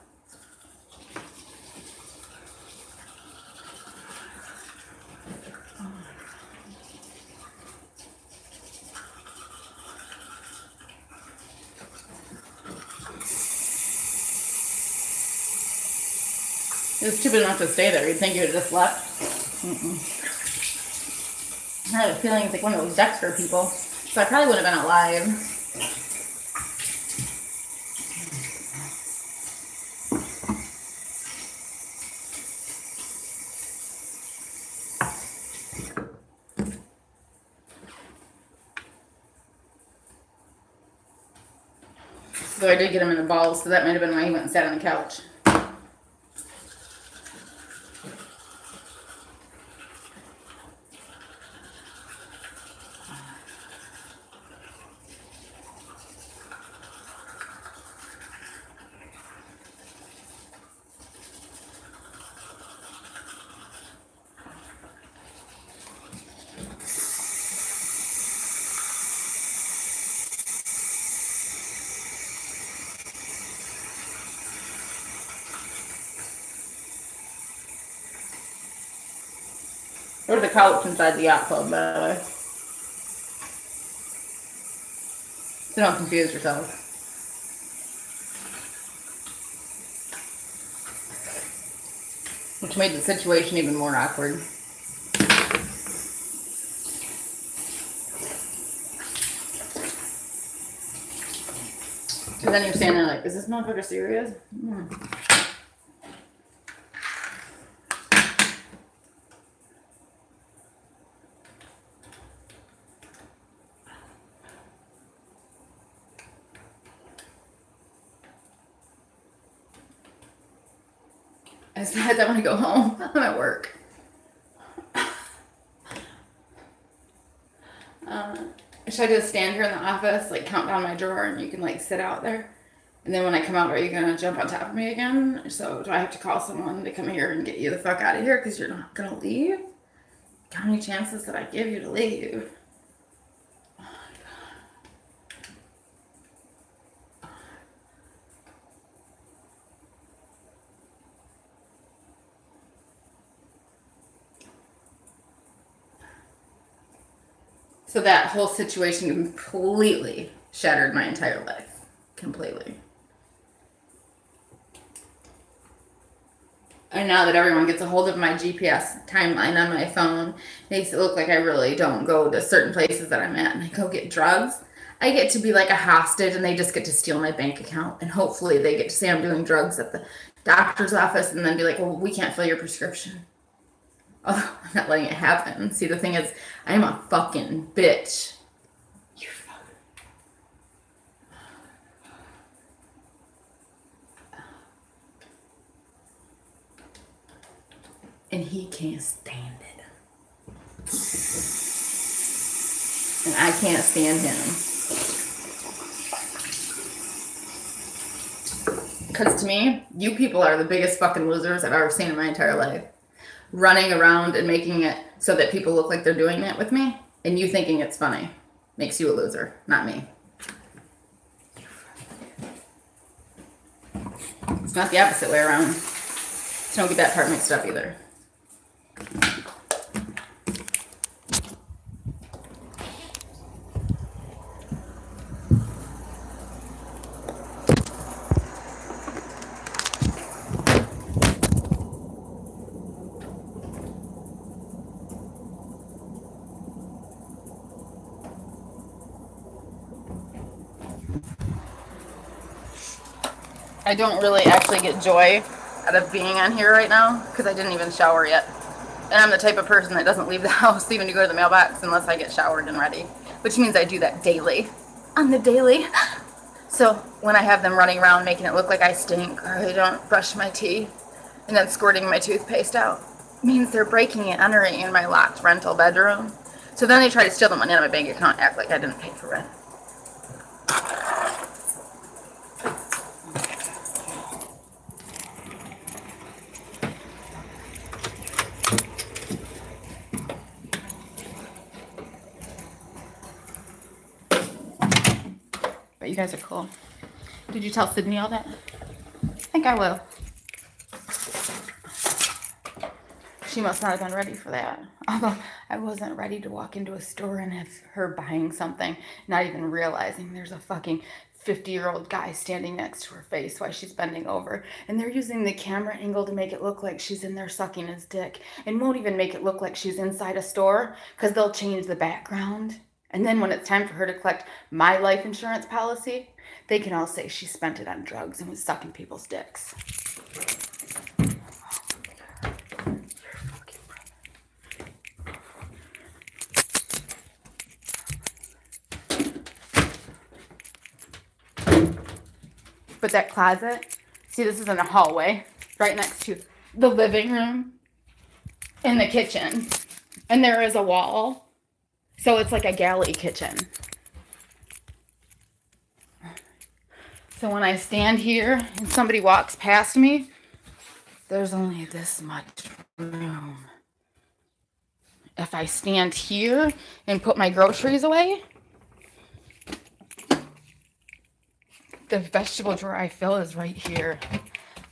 Speaker 1: He was stupid enough to stay there. You'd think you would have just left. I had a feeling it's like one of those Dexter people. So I probably would have been alive. So I did get him in the balls, so that might have been why he went and sat on the couch. Or the couch inside the yacht club, by the way. So don't confuse yourself. Which made the situation even more awkward. So then you're standing there like, is this motherfucker serious? I want to go home. I'm at work. Should I just stand here in the office, like count down my drawer, and you can like sit out there? And then when I come out, are you gonna jump on top of me again? So do I have to call someone to come here and get you the fuck out of here because you're not gonna leave? How many chances did I give you to leave? Oh my God. So that whole situation completely shattered my entire life. Completely. And now that everyone gets a hold of my GPS timeline on my phone, makes it look like I really don't go to certain places that I'm at and I go get drugs. I get to be like a hostage and they just get to steal my bank account. And hopefully they get to say I'm doing drugs at the doctor's office and then be like, well, we can't fill your prescription. Oh, I'm not letting it happen. See, the thing is, I'm a fucking bitch. You're fucking... And he can't stand it. And I can't stand him. Because to me, you people are the biggest fucking losers I've ever seen in my entire life. Running around and making it so that people look like they're doing it with me, and you thinking it's funny makes you a loser, not me. It's not the opposite way around. So don't get that part mixed up either. I don't really actually get joy out of being on here right now because I didn't even shower yet. And I'm the type of person that doesn't leave the house even to go to the mailbox unless I get showered and ready, which means I do that daily. On the daily. So when I have them running around making it look like I stink or I don't brush my teeth and then squirting my toothpaste out, means they're breaking and entering in my locked rental bedroom. So then they try to steal the money out of my bank account and act like I didn't pay for rent. But you guys are cool. Did you tell Sydney all that? I think I will. She must not have been ready for that. Although I wasn't ready to walk into a store and have her buying something, not even realizing there's a fucking 50-year-old guy standing next to her face while she's bending over. And they're using the camera angle to make it look like she's in there sucking his dick. And won't even make it look like she's inside a store because they'll change the background. And then when it's time for her to collect my life insurance policy, they can all say she spent it on drugs and was sucking people's dicks. But that closet, see, this is in the hallway, right next to the living room and the kitchen. And there is a wall. So it's like a galley kitchen. So when I stand here and somebody walks past me, there's only this much room. If I stand here and put my groceries away, the vegetable drawer I fill is right here.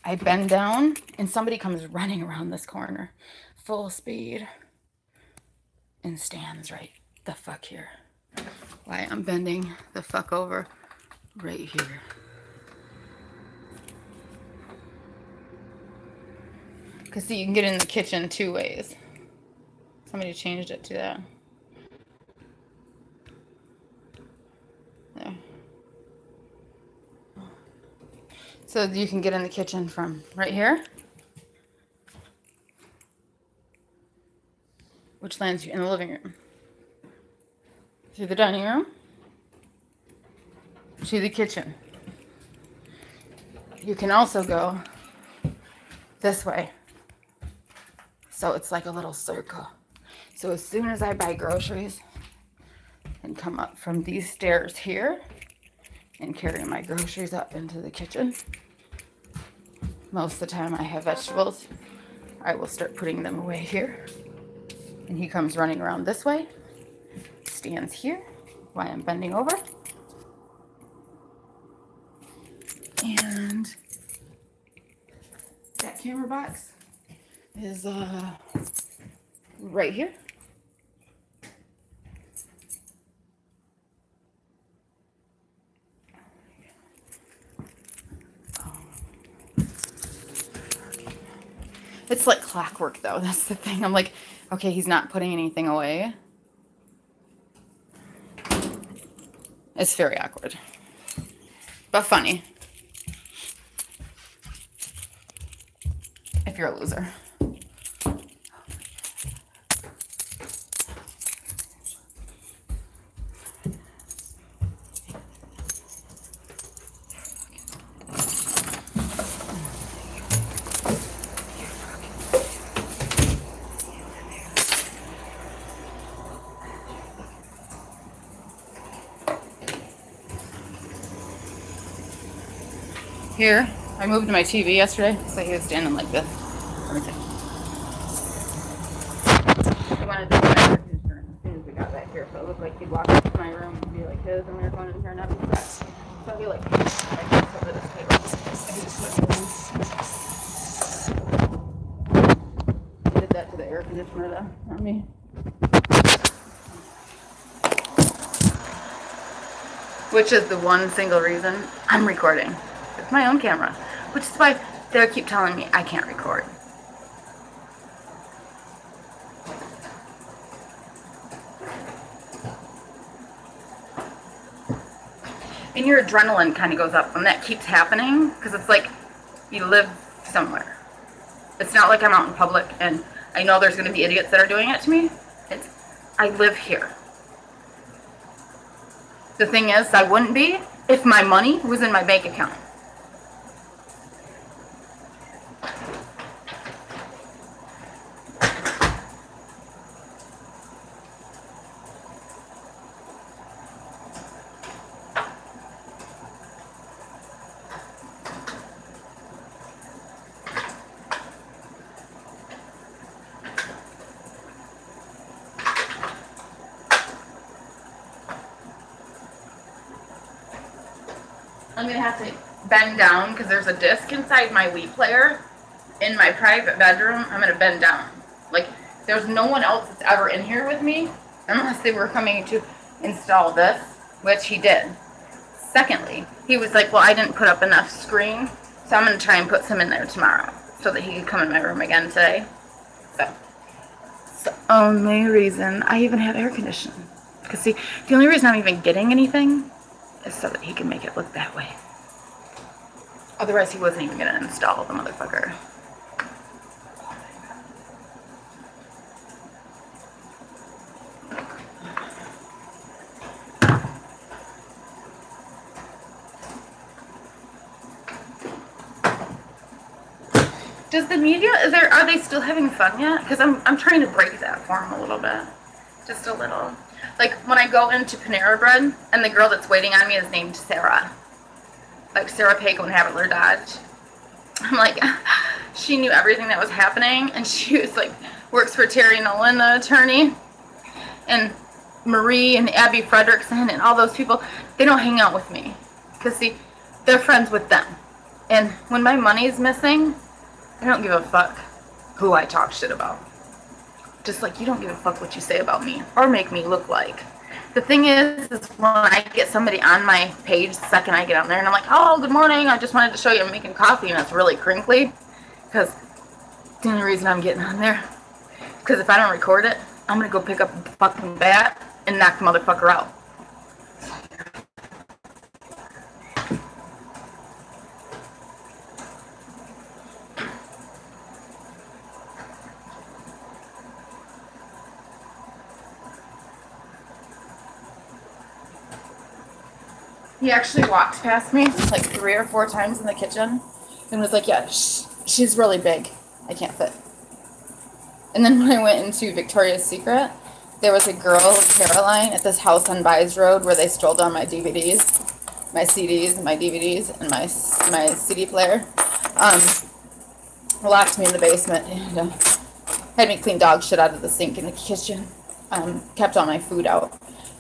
Speaker 1: I bend down and somebody comes running around this corner, full speed, and stands right the fuck here. Why I'm bending the fuck over right here. Because see, you can get in the kitchen 2 ways. Somebody changed it to that. There. So you can get in the kitchen from right here, which lands you in the living room. Through the dining room, to the kitchen. You can also go this way. So it's like a little circle. So as soon as I buy groceries, and come up from these stairs here and carry my groceries up into the kitchen. Most of the time I have vegetables, I will start putting them away here. And he comes running around this way, stands here while I'm bending over. And that camera box is right here. It's like clockwork though, that's the thing. I'm like, okay, he's not putting anything away. It's very awkward, but funny. If you're a loser. Here, I moved my TV yesterday, so he was standing like this. Everything. I wanted to put my air conditioner as soon as we got back here, so it looked like he'd walk into my room and be like his, and we were going in here and not be fresh. So I'd be like, I over this table. I did that to the air conditioner though, not me. Which is the one single reason I'm recording. It's my own camera, which is why they keep telling me I can't record. And your adrenaline kind of goes up when that keeps happening, because it's like you live somewhere. It's not like I'm out in public and I know there's going to be idiots that are doing it to me. I live here. The thing is, I wouldn't be if my money was in my bank account. I'm going to have to bend down because there's a disc inside my Wii player in my private bedroom. I'm going to bend down. Like, there's no one else that's ever in here with me unless they were coming to install this, which he did. Secondly, he was like, well, I didn't put up enough screen, so I'm going to try and put some in there tomorrow so that he could come in my room again today. So, it's the only reason I even have air conditioning. Because, see, the only reason I'm even getting anything is so that he can make it look that way. Otherwise, he wasn't even going to install the motherfucker. Does the media, are they still having fun yet? Because I'm trying to break that for him a little bit. Just a little. Like, when I go into Panera Bread, and the girl that's waiting on me is named Sarah. Like, Sarah Pago and Haverler Dodge. I'm like, she knew everything that was happening, and she was like, works for Terry Nolan, the attorney. And Marie and Abby Fredrickson and all those people, they don't hang out with me. Because, see, they're friends with them. And when my money's missing, I don't give a fuck who I talk shit about. Just like you don't give a fuck what you say about me or make me look like. The thing is when I get somebody on my page the second I get on there and I'm like, oh, good morning, I just wanted to show you I'm making coffee, and it's really crinkly because the only reason I'm getting on there because if I don't record it, I'm going to go pick up the fucking bat and knock the motherfucker out. He actually walked past me like 3 or 4 times in the kitchen and was like, yeah, she's really big. I can't fit. And then when I went into Victoria's Secret, There was a girl, Caroline, at this house on Byes Road where they stole down my DVDs, my CDs, my DVDs, and my CD player. Locked me in the basement and had me clean dog shit out of the sink in the kitchen. Kept all my food out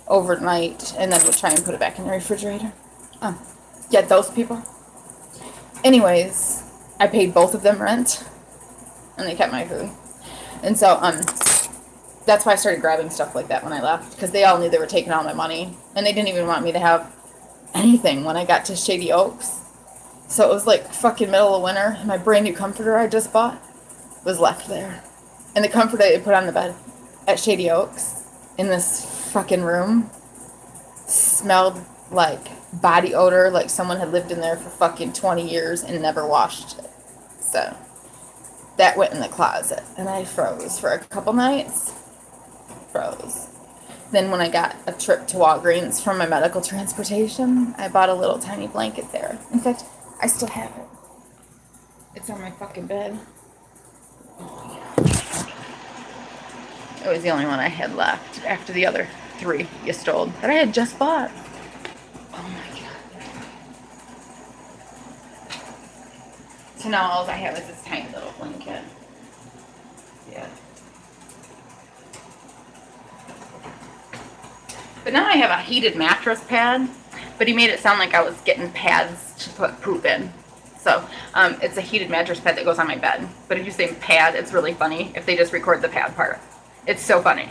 Speaker 1: overnight and then would try and put it back in the refrigerator. Yeah, those people. Anyways, I paid both of them rent and they kept my food. And so, that's why I started grabbing stuff like that when I left, because they all knew they were taking all my money, and they didn't even want me to have anything when I got to Shady Oaks. So it was like fucking middle of winter, and my brand new comforter I just bought was left there. And the comforter I put on the bed at Shady Oaks in this fucking room smelled like body odor, like someone had lived in there for fucking 20 years and never washed it. So that went in the closet, and I froze for a couple nights. Froze. Then when I got a trip to Walgreens from my medical transportation, I bought a little tiny blanket there. In fact, I still have it. It's on my fucking bed. It was the only one I had left after the other 3 you stole that I had just bought. Oh my god. So now all I have is this tiny little blanket. Yeah. But now I have a heated mattress pad, but he made it sound like I was getting pads to put poop in. So it's a heated mattress pad that goes on my bed. But if you say pad, it's really funny if they just record the pad part. It's so funny.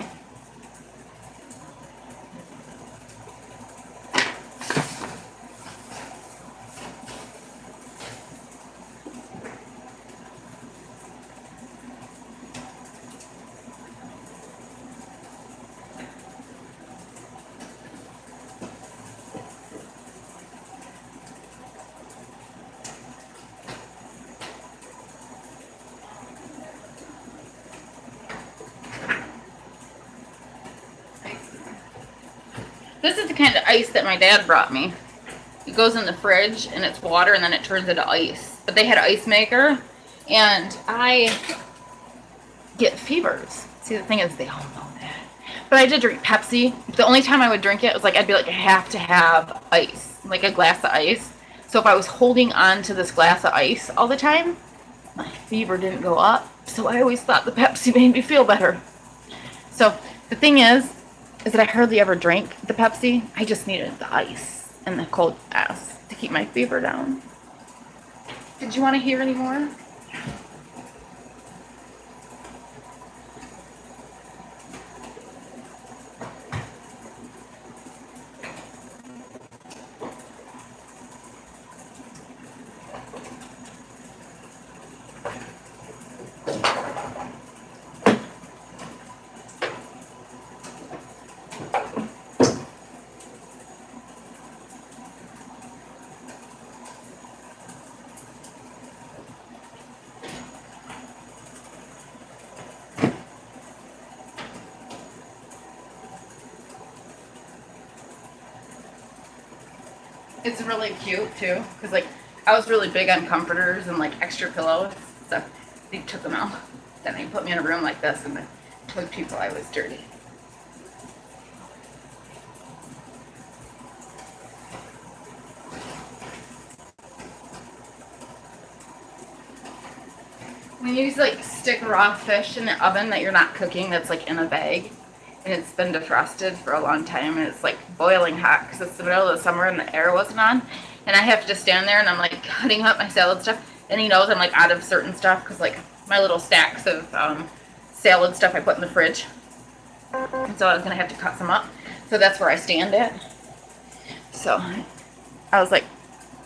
Speaker 1: This is the kind of ice that my dad brought me. It goes in the fridge and it's water and then it turns into ice. But they had an ice maker and I get fevers. See, the thing is, they all know that. But I did drink Pepsi. The only time I would drink it was like, I'd be like, I have to have ice, like a glass of ice. So if I was holding on to this glass of ice all the time, my fever didn't go up. So I always thought the Pepsi made me feel better. So the thing is that I hardly ever drank the Pepsi. I just needed the ice and the cold ass to keep my fever down. Did you want to hear any more? It's really cute too, because like I was really big on comforters and like extra pillows, so they took them out. Then they put me in a room like this and they told people I was dirty. When you like stick raw fish in the oven that you're not cooking, that's like in a bag, and it's been defrosted for a long time, and it's like boiling hot because it's the middle of the summer and the air wasn't on, and I have to just stand there and I'm like cutting up my salad stuff, and he knows I'm like out of certain stuff because like my little stacks of salad stuff I put in the fridge, and so I was gonna have to cut some up, so that's where I stand it. So I was like,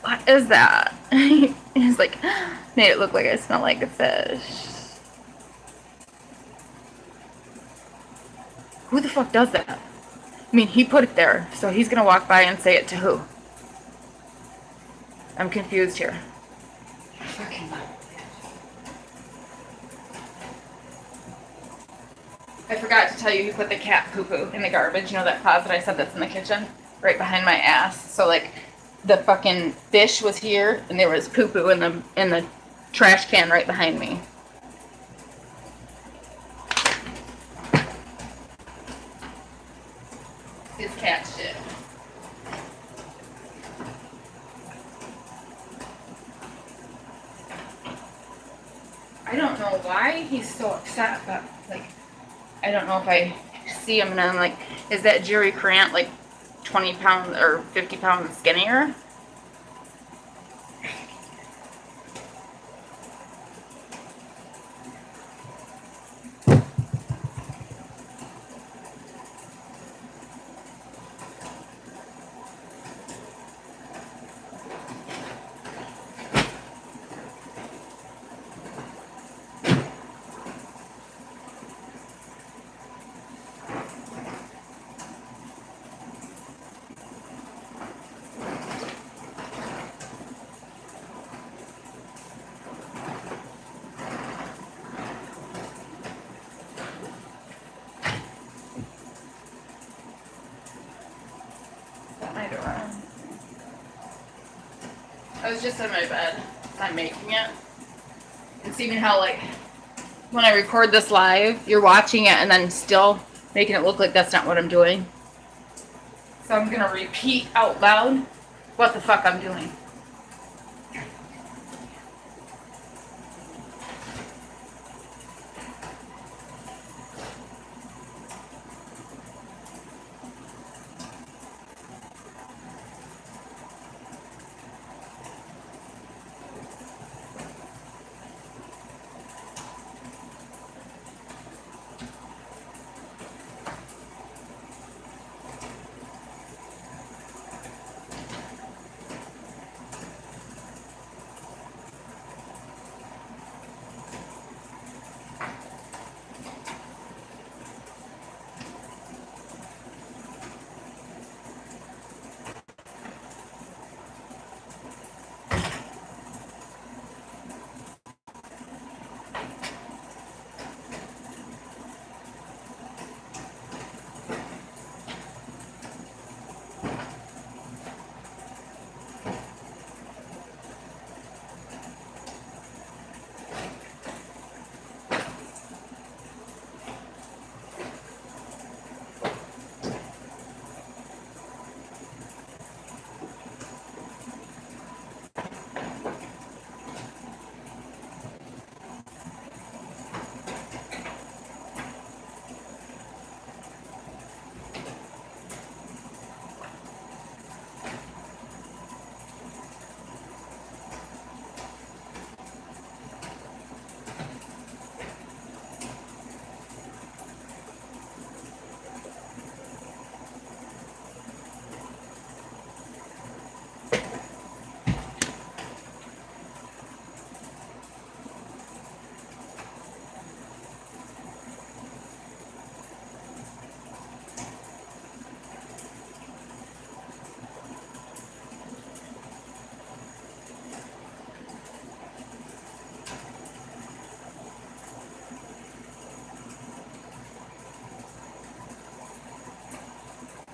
Speaker 1: what is that? He's like, made it look like I smell like a fish. Who the fuck does that? I mean, he put it there, so he's gonna walk by and say it to who? I'm confused here. Fucking I forgot to tell you, he put the cat poo-poo in the garbage. You know that closet I said that's in the kitchen? Right behind my ass. So like, the fucking fish was here, and there was poo-poo in the trash can right behind me. cat shit. I don't know why he's so upset, but like, I don't know if I see him and I'm like, is that Jerry Grant like 20 pounds or 50 pounds skinnier? I was just in my bed. I'm making it. And seeing how, like, when I record this live, you're watching it and then still making it look like that's not what I'm doing. So I'm going to repeat out loud what the fuck I'm doing.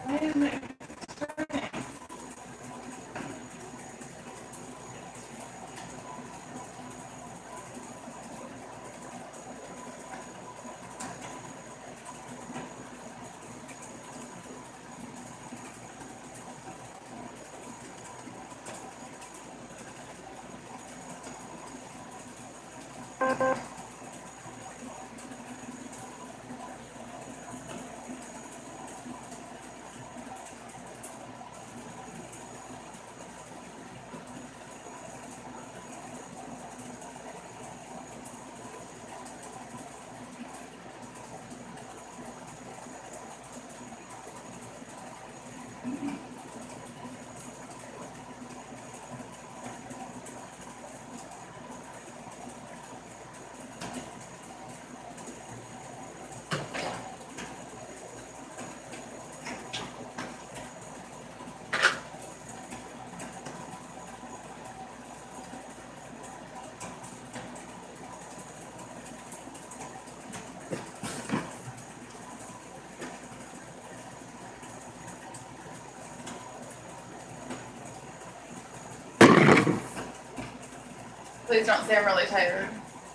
Speaker 1: Why isn't it starting? Please don't say I'm really tired.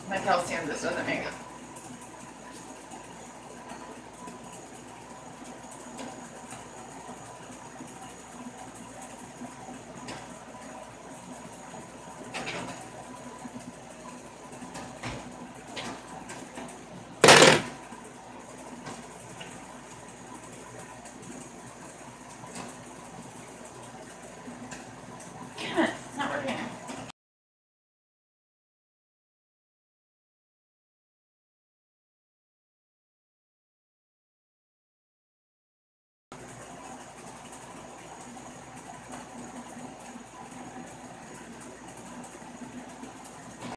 Speaker 1: My calcium just doesn't make it.